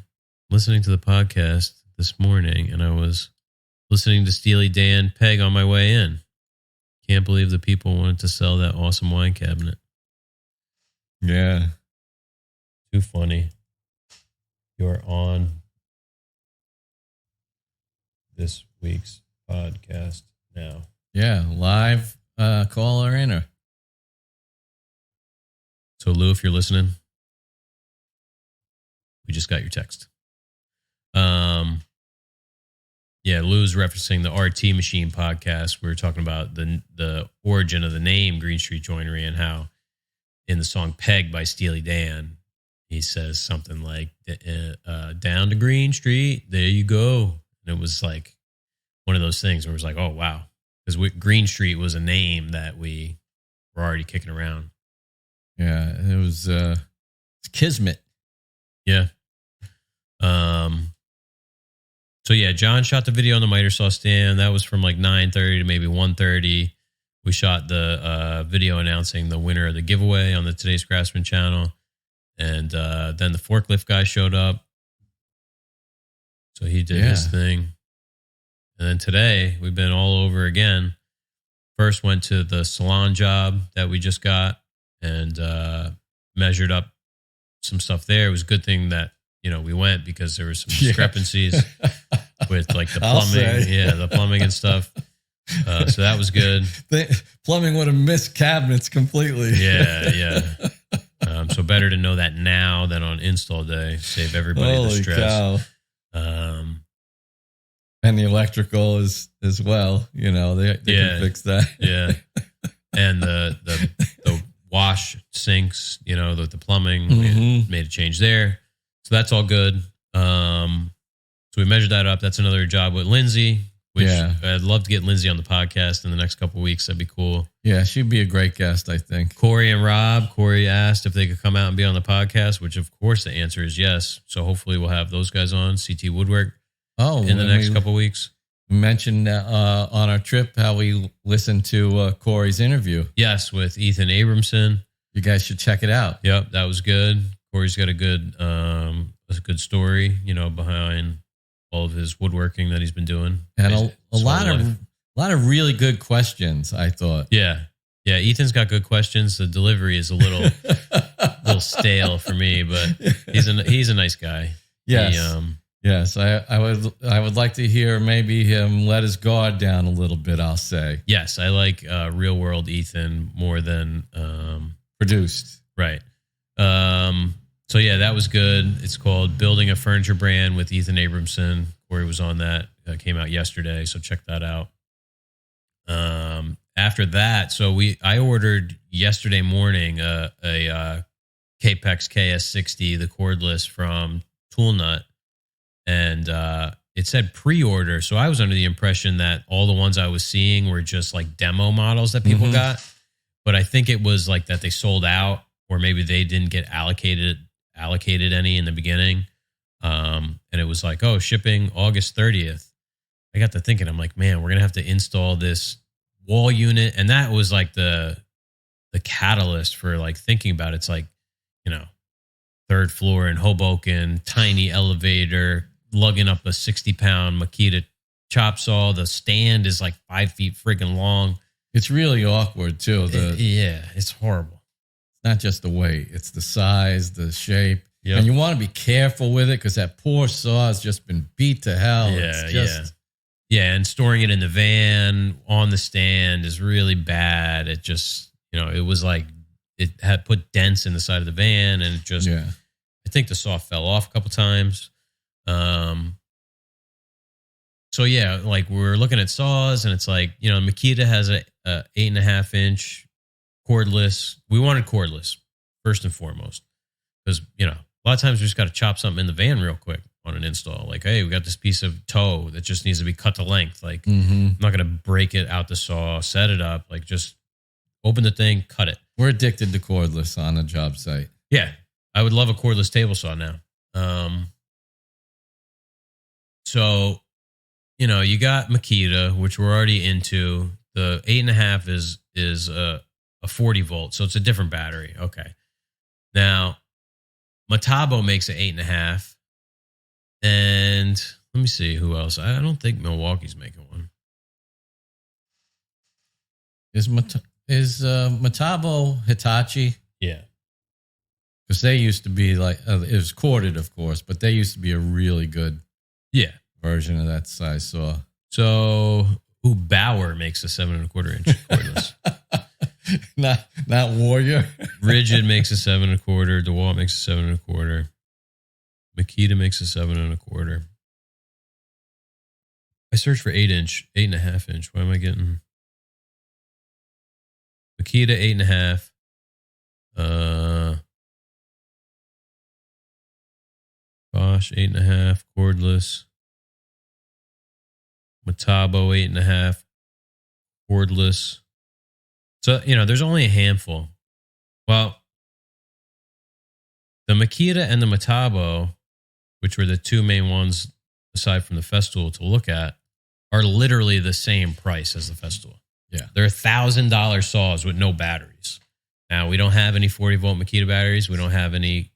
Listening to the podcast this morning, and I was listening to Steely Dan Peg on my way in. Can't believe the people wanted to sell that awesome wine cabinet. Yeah. Too funny. You're on this week's podcast now. Yeah, live caller in. So, Lou, if you're listening, we just got your text. Yeah, Lou's referencing the RT Machine podcast. We were talking about the origin of the name Greene Street Joinery and how in the song Peg by Steely Dan, he says something like, down to Greene Street, there you go. And it was like one of those things where it was like, oh, wow. Because Greene Street was a name that we were already kicking around. Yeah, it was kismet. Yeah. So yeah, John shot the video on the miter saw stand. That was from like 9:30 to maybe 1:30. We shot the video announcing the winner of the giveaway on the Today's Craftsman channel. And then the forklift guy showed up. So he did his thing. And then today, we've been all over again. First went to the salon job that we just got and measured up some stuff there. It was a good thing that, we went because there were some discrepancies with like the plumbing. Yeah, the plumbing and stuff. So that was good. The plumbing would have missed cabinets completely. Yeah. So better to know that now than on install day. Save everybody the stress. Cow. And the electrical is as well. They can fix that. Yeah. And the wash sinks, the plumbing, we made a change there. So that's all good. So we measured that up. That's another job with Lindsay, which I'd love to get Lindsay on the podcast in the next couple of weeks. That'd be cool. Yeah, she'd be a great guest, I think. Corey and Rob. Corey asked if they could come out and be on the podcast, which of course the answer is yes. So hopefully we'll have those guys on, CT Woodwork, in the next couple of weeks. We mentioned on our trip how we listened to Corey's interview. Yes, with Ethan Abramson. You guys should check it out. Yep, that was good. Corey's got a good story, behind all of his woodworking that he's been doing. And a lot of really good questions, I thought. Yeah. Yeah, Ethan's got good questions. The delivery is a little stale for me, but he's a nice guy. Yes. Yes, I would like to hear maybe him let his guard down a little bit, I'll say. Yes, I like real world Ethan more than produced. Right. So yeah, that was good. It's called Building a Furniture Brand with Ethan Abramson. Corey was on that. Came out yesterday, so check that out. After that, I ordered yesterday morning a Capex KS60, the cordless from Toolnut, and it said pre-order. So I was under the impression that all the ones I was seeing were just like demo models that people got, but I think it was like that they sold out, or maybe they didn't get allocated any in the beginning. And it was like, oh, shipping August 30th. I got to thinking, I'm like, man, we're going to have to install this wall unit. And that was like the catalyst for like thinking about it. It's like, 3rd floor in Hoboken, tiny elevator, lugging up a 60-pound Makita chop saw. The stand is like 5 feet friggin' long. It's really awkward too. Yeah, it's horrible. It's not just the weight; it's the size, the shape, Yep. and you want to be careful with it because that poor saw has just been beat to hell. It's just, Yeah, and storing it in the van on the stand is really bad. It just, it was like it had put dents in the side of the van, and it just, I think the saw fell off a couple times. So yeah, like we're looking at saws, and it's like, Makita has a 8.5 inch cordless. We wanted cordless first and foremost because a lot of times we just got to chop something in the van real quick on an install. Like, hey, we got this piece of toe that just needs to be cut to length. Like, I'm not going to break it out the saw, set it up. Like, just open the thing, cut it. We're addicted to cordless on a job site. Yeah, I would love a cordless table saw now. So, you got Makita, which we're already into. The 8.5 is a 40 volt, so it's a different battery. Okay. Now, Metabo makes an 8.5, and let me see who else. I don't think Milwaukee's making one. Is Metabo Hitachi? Yeah. Because they used to be like, it was corded, of course, but they used to be a really good version of that size saw. So, Bauer makes a 7.25 inch cordless. not Warrior. Rigid makes a 7.25. DeWalt makes a 7.25. Makita makes a 7.25. I searched for 8.5 inch. Why am I getting Makita 8.5? Bosch 8.5 cordless. Metabo 8.5 cordless. So, there's only a handful. Well, the Makita and the Metabo, which were the two main ones aside from the Festool to look at, are literally the same price as the Festool. Yeah. They're $1,000 saws with no batteries. Now, we don't have any 40 volt Makita batteries. We don't have any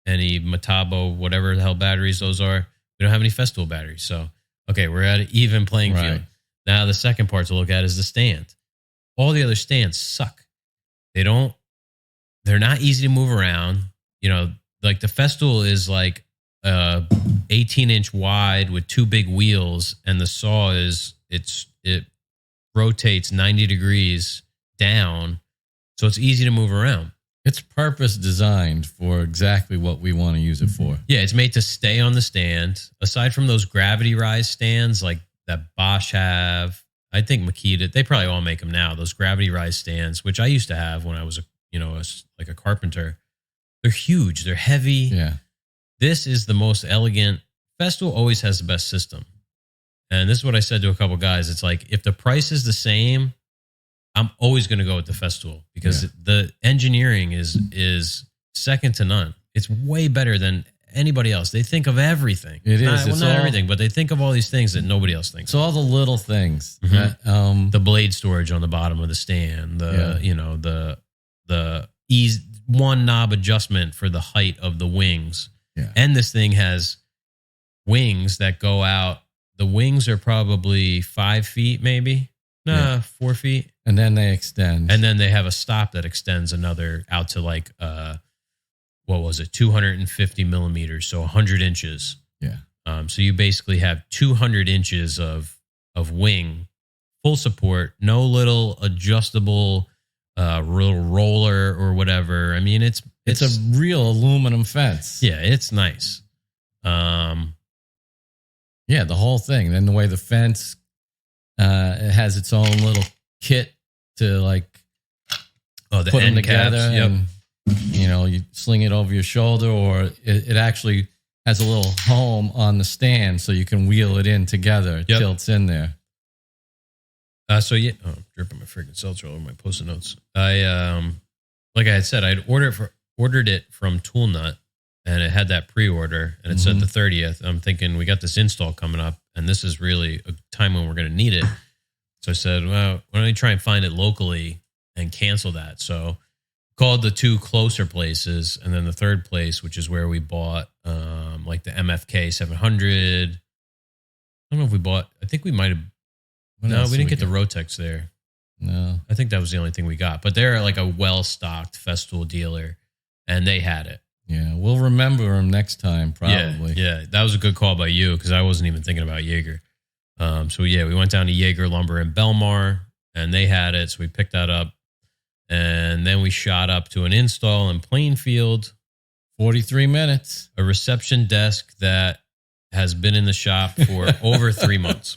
Metabo, whatever the hell batteries those are. We don't have any Festool batteries. So, okay, we're at an even playing field. Right. Now, the second part to look at is the stand. All the other stands suck. They're not easy to move around. Like the Festool is like 18 inch wide with two big wheels, and the saw it rotates 90 degrees down, so it's easy to move around. It's purpose designed for exactly what we want to use it for. Yeah, it's made to stay on the stand. Aside from those gravity rise stands like that Bosch have, I think Makita, they probably all make them now. Those gravity rise stands, which I used to have when I was a carpenter. They're huge. They're heavy. Yeah. This is the most elegant. Festool always has the best system. And this is what I said to a couple guys. It's like, if the price is the same, I'm always going to go with the Festool because the engineering is second to none. It's way better than anybody else. They think of everything. It is. Not everything, but they think of all these things that nobody else thinks. It's all the little things. Mm-hmm. The blade storage on the bottom of the stand. The ease one knob adjustment for the height of the wings. Yeah. And this thing has wings that go out. The wings are probably 5 feet, maybe. 4 feet. And then they extend. And then they have a stop that extends another out to like, 250 millimeters. So 100 inches. Yeah. So you basically have 200 inches of wing, full support, no little adjustable little roller or whatever. I mean, it's a real aluminum fence. Yeah, it's nice. Yeah, the whole thing. Then the way the fence, it has its own little kit to like the put them end together. caps. Yep. And, you sling it over your shoulder, or it actually has a little home on the stand so you can wheel it in together. It tilts in there. I'm dripping my freaking seltzer all over my post-it notes. Like I had said, I'd ordered it from Tool Nut, and it had that pre-order, and it said the 30th. I'm thinking we got this install coming up, and this is really a time when we're going to need it. So I said, well, why don't we try and find it locally and cancel that? So called the two closer places, and then the third place, which is where we bought like the MFK 700. I don't know if we bought. I think we might have. No, we didn't get the Rotex there. No. I think that was the only thing we got. But they're like a well-stocked Festool dealer, and they had it. Yeah, we'll remember them next time, probably. Yeah, that was a good call by you because I wasn't even thinking about Jaeger. So, yeah, we went down to Jaeger Lumber in Belmar, and they had it, so we picked that up. And then we shot up to an install in Plainfield. 43 minutes. A reception desk that has been in the shop for over 3 months.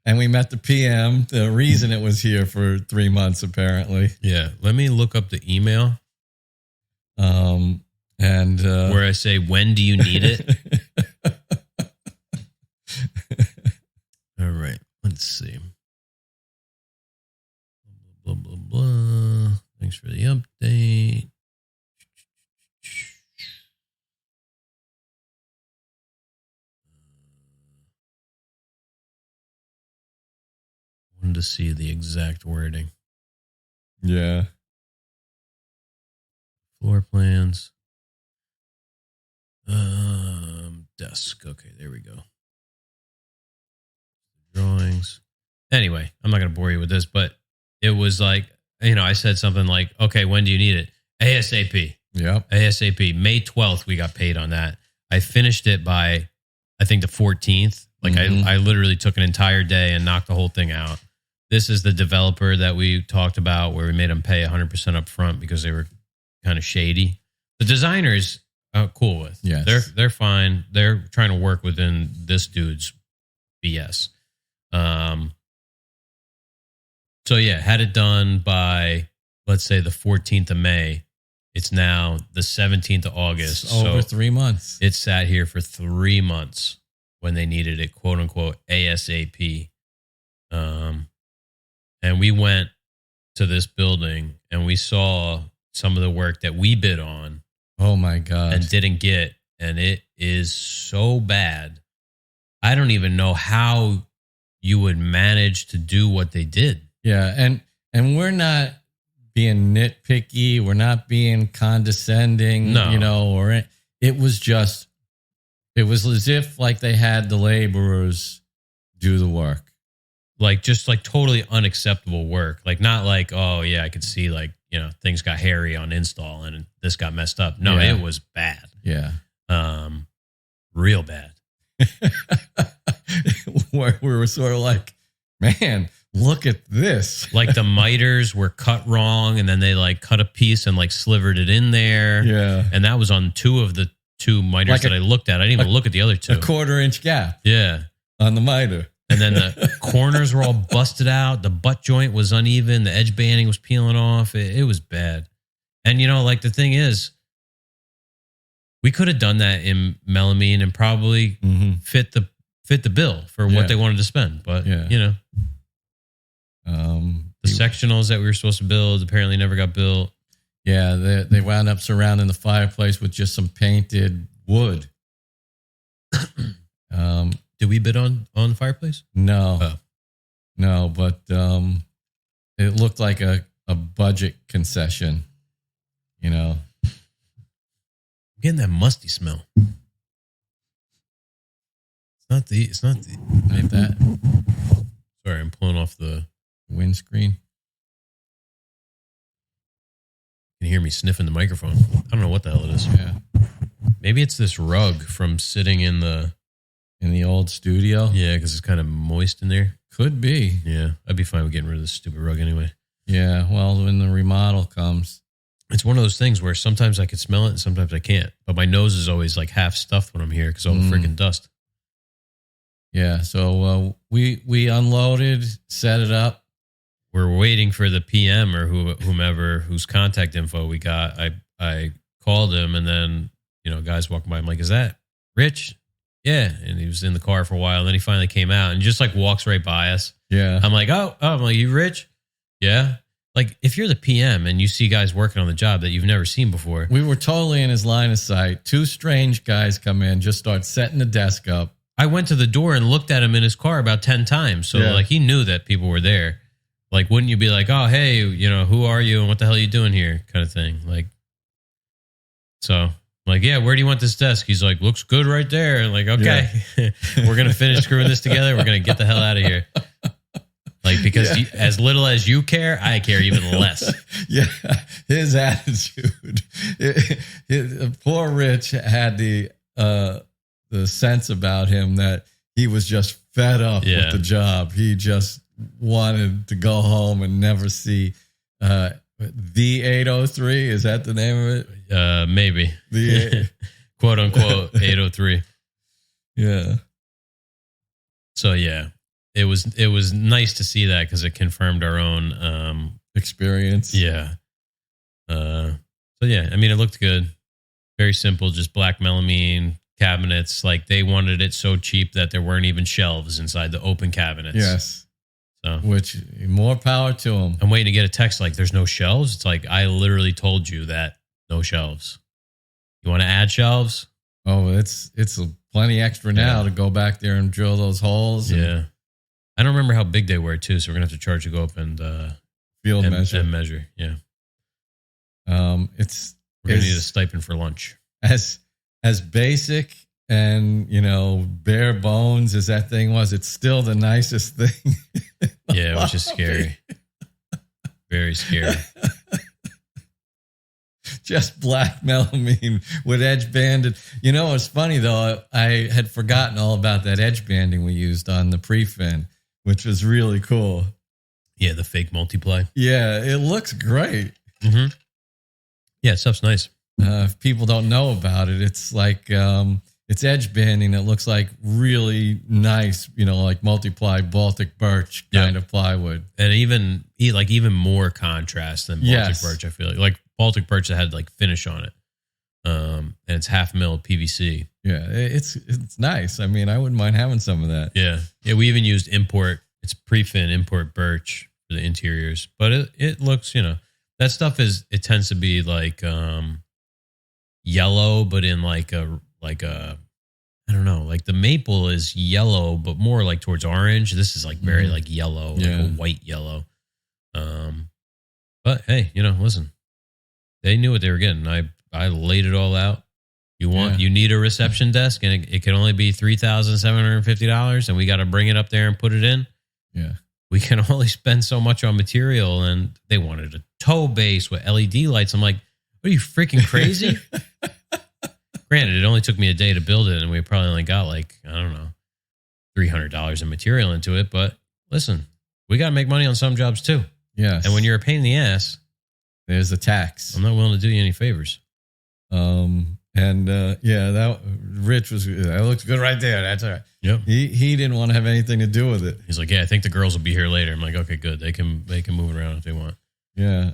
And we met the PM. The reason it was here for 3 months, apparently. Yeah. Let me look up the email. Where I say, when do you need it? All right. Let's see. Blah, blah, blah. Thanks for the update. Wanted to see the exact wording. Yeah. Floor plans. Desk. Okay, there we go. Drawings. Anyway, I'm not going to bore you with this, but it was like, I said something like, okay, when do you need it? ASAP. Yep. ASAP. May 12th, we got paid on that. I finished it by, I think, the 14th. Like, I literally took an entire day and knocked the whole thing out. This is the developer that we talked about where we made them pay 100% up front because they were kind of shady. The designers, cool with. Yes. They're fine. They're trying to work within this dude's BS. So, yeah, had it done by, let's say, the 14th of May. It's now the 17th of August. It's over 3 months. It sat here for 3 months when they needed it, quote unquote, ASAP. And we went to this building and we saw some of the work that we bid on. Oh my God. And didn't get. And it is so bad. I don't even know how you would manage to do what they did. Yeah. And we're not being nitpicky. We're not being condescending, No. It was as if like they had the laborers do the work. Just totally unacceptable work. Like, not like, oh, yeah, I could see things got hairy on install and this got messed up. No, Yeah. It was bad. Yeah. Real bad. Where we were sort of like, man, look at this. Like the miters were cut wrong and then they cut a piece and slivered it in there. Yeah. And that was on two of the two miters that I looked at. I didn't even look at the other two. A 1/4 inch gap. Yeah. On the miter. And then the corners were all busted out. The butt joint was uneven. The edge banding was peeling off. It was bad. And, the thing is, we could have done that in melamine and probably fit the bill for what they wanted to spend. But, the sectionals that we were supposed to build apparently never got built. Yeah, they wound up surrounding the fireplace with just some painted wood. Did we bid on the fireplace? No. Oh. No, but it looked like a budget concession, I'm getting that musty smell. It's not like that. Sorry, I'm pulling off the windscreen. You can hear me sniffing the microphone. I don't know what the hell it is. Yeah. Maybe it's this rug from sitting in the old studio. Yeah, because it's kind of moist in there. Could be. Yeah, I'd be fine with getting rid of this stupid rug anyway. Yeah, well, when the remodel comes. It's one of those things where sometimes I can smell it and sometimes I can't. But my nose is always half stuffed when I'm here because all the freaking dust. Yeah, so we unloaded, set it up. We're waiting for the PM or whomever whose contact info we got. I called him and then, guys walking by. I'm like, is that Rich? Yeah. And he was in the car for a while. And then he finally came out and just walks right by us. Yeah. I'm like, I'm like, you Rich? Yeah. If you're the PM and you see guys working on the job that you've never seen before. We were totally in his line of sight. Two strange guys come in, just start setting the desk up. I went to the door and looked at him in his car about 10 times. So he knew that people were there. Wouldn't you be like, oh, hey, who are you and what the hell are you doing here? Kind of thing. Yeah, where do you want this desk? He's like, looks good right there. And okay, we're going to finish screwing this together. We're going to get the hell out of here. Like, because as little as you care, I care even less. Yeah, his attitude. Poor Rich had the sense about him that he was just fed up with the job. He just wanted to go home and never see the 803. Is that the name of it? Maybe. The quote unquote 803. Yeah. So yeah, it was nice to see that because it confirmed our own experience. Yeah. So yeah, I mean, it looked good. Very simple, just black melamine cabinets. Like, they wanted it so cheap that there weren't even shelves inside the open cabinets. Yes. So, which, more power to them. I'm waiting to get a text like, there's no shelves. It's like, I literally told you that no shelves. You want to add shelves? Oh, it's plenty extra now to go back there and drill those holes. Yeah. I don't remember how big they were too, so we're going to have to charge to go up and field measure. And measure. Yeah. We're going to need a stipend for lunch. As basic and, bare bones as that thing was, it's still the nicest thing. Yeah, which is scary. Very scary. Just black melamine with edge banded. It's funny though. I had forgotten all about that edge banding we used on the pre-fin, which was really cool. Yeah, the fake multiply. Yeah, it looks great. Mm-hmm. Yeah, stuff's nice. If people don't know about it, it's like it's edge banding that looks like really nice, like multiply Baltic birch kind of plywood, and even more contrast than Baltic birch. I feel like Baltic birch that had like finish on it, and it's 1/2 mil PVC. Yeah, it's nice. I mean, I wouldn't mind having some of that. Yeah. We even used import. It's pre-fin import birch for the interiors, but it looks, that stuff it tends to be like yellow, but in like a I don't know, like the maple is yellow, but more like towards orange. This is like very like yellow, like a white yellow. But hey, listen, they knew what they were getting. I laid it all out. You need a reception desk, and it can only be $3,750, and we got to bring it up there and put it in. Yeah. We can only spend so much on material, and they wanted a toe base with LED lights. I'm like, are you freaking crazy? Granted, it only took me a day to build it, and we probably only got like, I don't know, $300 in material into it. But listen, we got to make money on some jobs too. Yes. And when you're a pain in the ass, there's a tax. I'm not willing to do you any favors. That Rich that looks good right there. That's all right. Yep. He didn't want to have anything to do with it. He's like, yeah, I think the girls will be here later. I'm like, okay, good. They can move it around if they want. Yeah.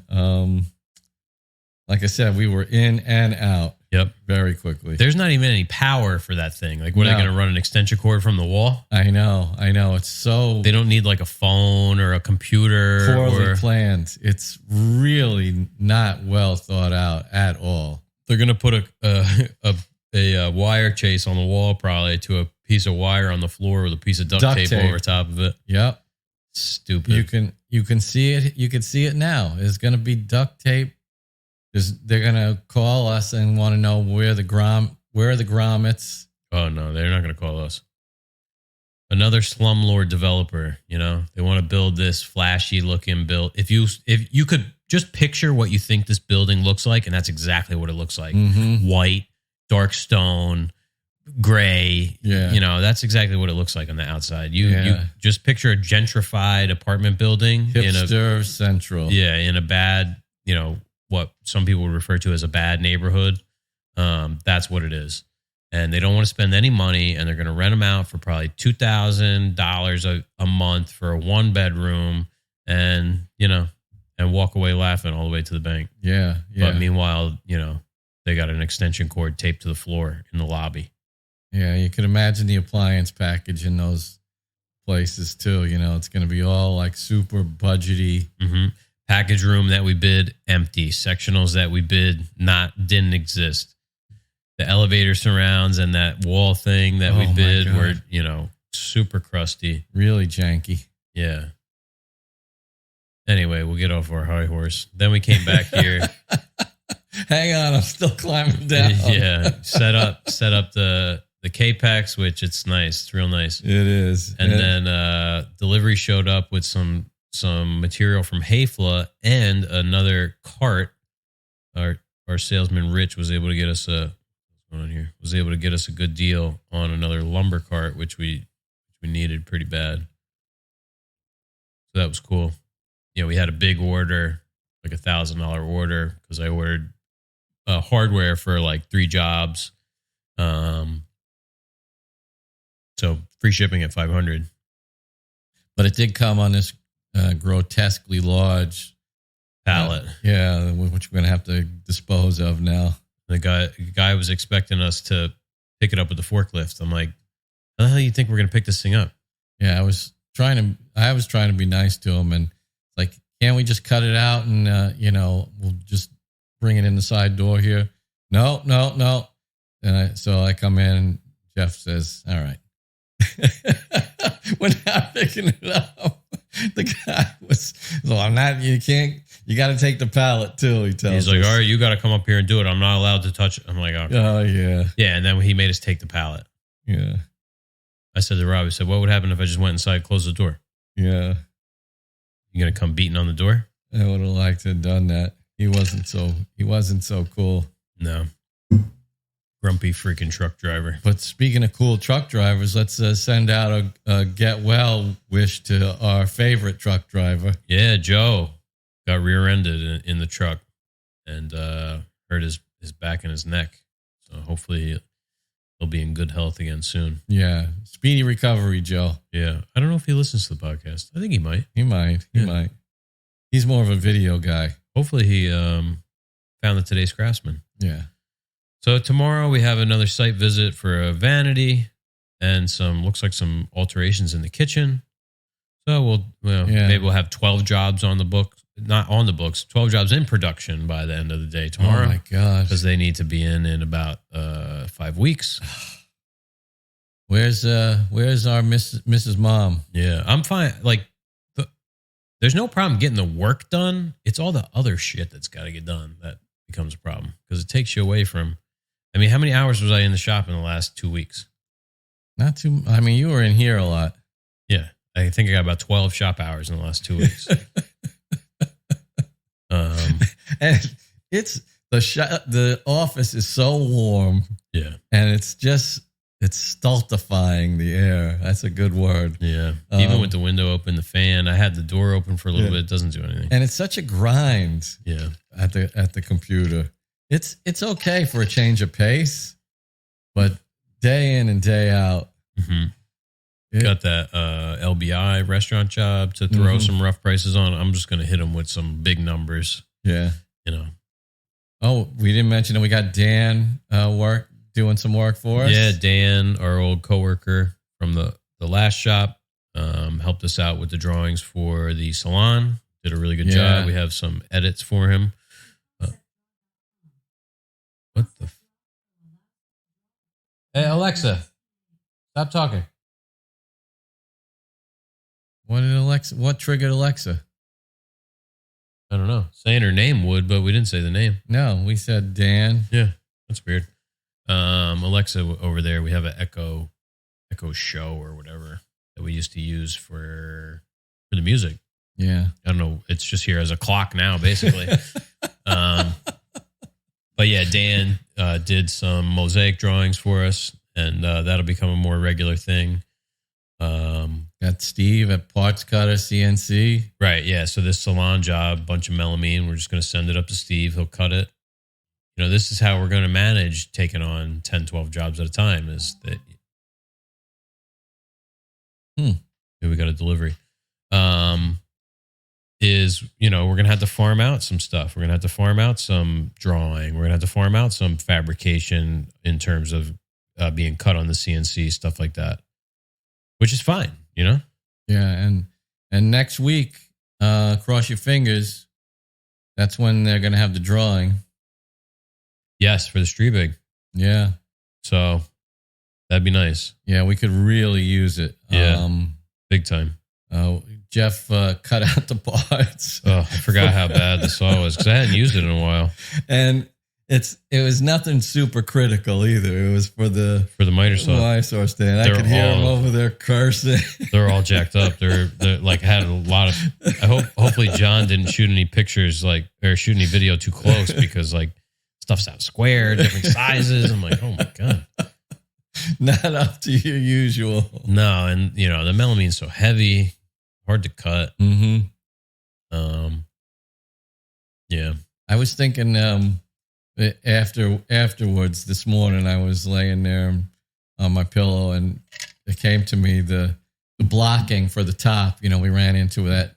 Like I said, we were in and out. Yep. Very quickly. There's not even any power for that thing. Like, what are they going to run an extension cord from the wall? I know. It's so... They don't need like a phone or a computer. Poorly planned. It's really not well thought out at all. They're going to put a wire chase on the wall, probably, to a piece of wire on the floor with a piece of duct tape over top of it. Yep. Stupid. You can see it. You can see it now. It's going to be duct tape. They're going to call us and want to know where are the grommets. Oh, no, they're not going to call us. Another slumlord developer, they want to build this flashy looking build. If you could just picture what you think this building looks like, and that's exactly what it looks like. Mm-hmm. White, dark stone, gray. Yeah. That's exactly what it looks like on the outside. You just picture a gentrified apartment building. Hipster central. Yeah, in a bad, what some people would refer to as a bad neighborhood. That's what it is. And they don't want to spend any money, and they're going to rent them out for probably $2,000 a month for a 1-bedroom, and walk away laughing all the way to the bank. Yeah. But meanwhile, they got an extension cord taped to the floor in the lobby. Yeah, you can imagine the appliance package in those places too. It's going to be all like super budgety. Mm-hmm. Package room that we bid, empty. Sectionals that we bid, didn't exist. The elevator surrounds and that wall thing that we bid were, super crusty. Really janky. Yeah. Anyway, we'll get off our high horse. Then we came back here. Hang on, I'm still climbing down. Yeah. Set up the the K-Pax, which it's nice. It's real nice. It is. And then delivery showed up with some material from Hayfla and another cart. Our salesman Rich was able to get us was able to get us a good deal on another lumber cart, which we needed pretty bad. So that was cool. We had a big order, like $1,000 order, because I ordered hardware for like 3 jobs. So free shipping at $500. But it did come on this grotesquely large pallet. Which we're going to have to dispose of now. The guy was expecting us to pick it up with the forklift. I'm like, how the hell do you think we're going to pick this thing up? Yeah, I was trying to be nice to him, and like, can't we just cut it out and we'll just bring it in the side door here? No. And so I come in, and Jeff says, "All right." We're not picking it up. The guy was, so I'm not, you got to take the pallet too, he tells us. He's like, all right, you got to come up here and do it. I'm not allowed to touch it. I'm like, okay. Oh, yeah. Yeah, and then he made us take the pallet. Yeah. I said to Rob, I said, what would happen if I just went inside, closed the door? Yeah. You going to come beating on the door? I would have liked to have done that. He wasn't so cool. No. Grumpy freaking truck driver. But speaking of cool truck drivers, let's send out a get well wish to our favorite truck driver. Yeah, Joe got rear-ended in the truck and hurt his back and his neck. So hopefully he'll be in good health again soon. Yeah. Speedy recovery, Joe. Yeah. I don't know if he listens to the podcast. I think he might. He might. He's more of a video guy. Hopefully he found the Today's Craftsman. Yeah. So tomorrow we have another site visit for a vanity and looks like some alterations in the kitchen. So maybe we'll have 12 jobs on the book, not on the books, 12 jobs in production by the end of the day tomorrow. Oh my gosh. Because they need to be in about 5 weeks. Where's our Mrs. Mom? Yeah, I'm fine. Like, there's no problem getting the work done. It's all the other shit that's got to get done that becomes a problem because it takes you away from. I mean, how many hours was I in the shop in the last 2 weeks? Not too. I mean, you were in here a lot. Yeah, I think I got about 12 shop hours in the last 2 weeks. And it's the office is so warm. Yeah, and it's stultifying the air. That's a good word. Yeah, even with the window open, the fan. I had the door open for a little bit. It doesn't do anything. And it's such a grind. Yeah, at the computer. It's okay for a change of pace, but day in and day out. Mm-hmm. Got that LBI restaurant job to throw some rough prices on. I'm just going to hit them with some big numbers. Yeah. Oh, we didn't mention that we got Dan doing some work for us. Yeah, Dan, our old coworker from the last shop, helped us out with the drawings for the salon. Did a really good job. We have some edits for him. What the? Hey, Alexa, stop talking. What triggered Alexa? I don't know. Saying her name would, but we didn't say the name. No, we said Dan. Yeah, that's weird. Alexa over there, we have an Echo Show or whatever that we used to use for the music. Yeah. I don't know. It's just here as a clock now, basically. But yeah, Dan did some mosaic drawings for us, and that'll become a more regular thing. Got Steve at Parts Cutter CNC. Right, yeah. So this salon job, bunch of melamine, we're just going to send it up to Steve. He'll cut it. This is how we're going to manage taking on 10, 12 jobs at a time is that we got a delivery. We're going to have to farm out some stuff. We're going to have to farm out some drawing. We're going to have to farm out some fabrication in terms of being cut on the CNC, stuff like that, which is fine, Yeah, and next week, cross your fingers, that's when they're going to have the drawing. Yes, for the Streebig. Yeah. So that'd be nice. Yeah, we could really use it. Yeah, big time. Jeff cut out the parts. Oh, I forgot how bad the saw was because I hadn't used it in a while. And It was nothing super critical either. It was for the miter saw. My source stand. I could hear them over there cursing. They're all jacked up. They're like had a lot of. Hopefully John didn't shoot any pictures or shoot any video too close because like stuff's out square, different sizes. I'm like, oh my god, not up to your usual. No, and the melamine's so heavy, hard to cut. Mm-hmm. Yeah, I was thinking. Afterwards this morning, I was laying there on my pillow, and it came to me the blocking for the top. We ran into that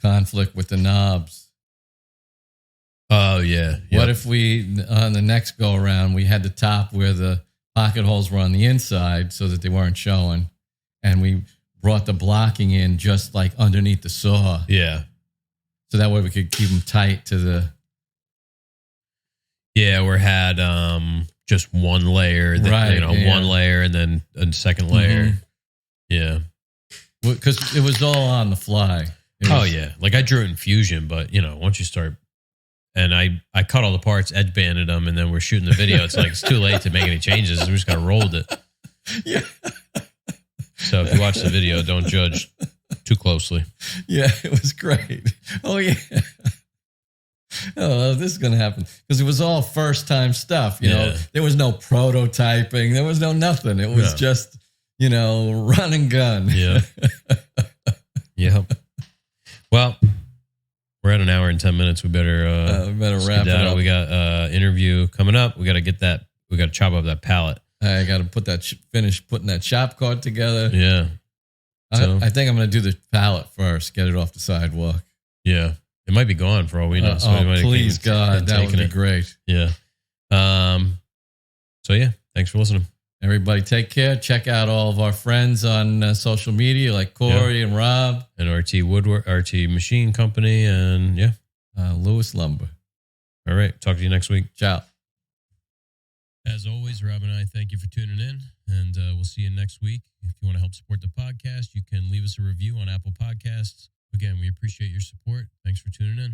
conflict with the knobs. Oh yeah. Yep. What if we on the next go around we had the top where the pocket holes were on the inside so that they weren't showing, and we brought the blocking in just like underneath the saw. Yeah. So that way we could keep them tight to the. Yeah, we had just one layer, one layer, and then a second layer. Mm-hmm. Yeah, because it was all on the fly. Yeah, like I drew it in Fusion, but once you start, and I cut all the parts, edge banded them, and then we're shooting the video. It's like it's too late to make any changes. We just got to roll with it. Yeah. So if you watch the video, don't judge too closely. Yeah, it was great. Oh yeah. Oh, this is going to happen because it was all first time stuff. There was no prototyping. There was no nothing. It was just, run and gun. Yeah. Yep. Well, we're at an hour and 10 minutes. We better wrap it up. We got interview coming up. We got to get that. We got to chop up that pallet. I got to finish putting that shop card together. Yeah. I think I'm going to do the pallet first. Get it off the sidewalk. Yeah. It might be gone for all we know. Please, God, that would be great. Yeah. So, yeah, thanks for listening. Everybody take care. Check out all of our friends on social media like Corey and Rob. And RT Woodwork, RT Machine Company, and, Lewis Lumber. All right. Talk to you next week. Ciao. As always, Rob and I thank you for tuning in, and we'll see you next week. If you want to help support the podcast, you can leave us a review on Apple Podcasts. Again, we appreciate your support. Thanks for tuning in.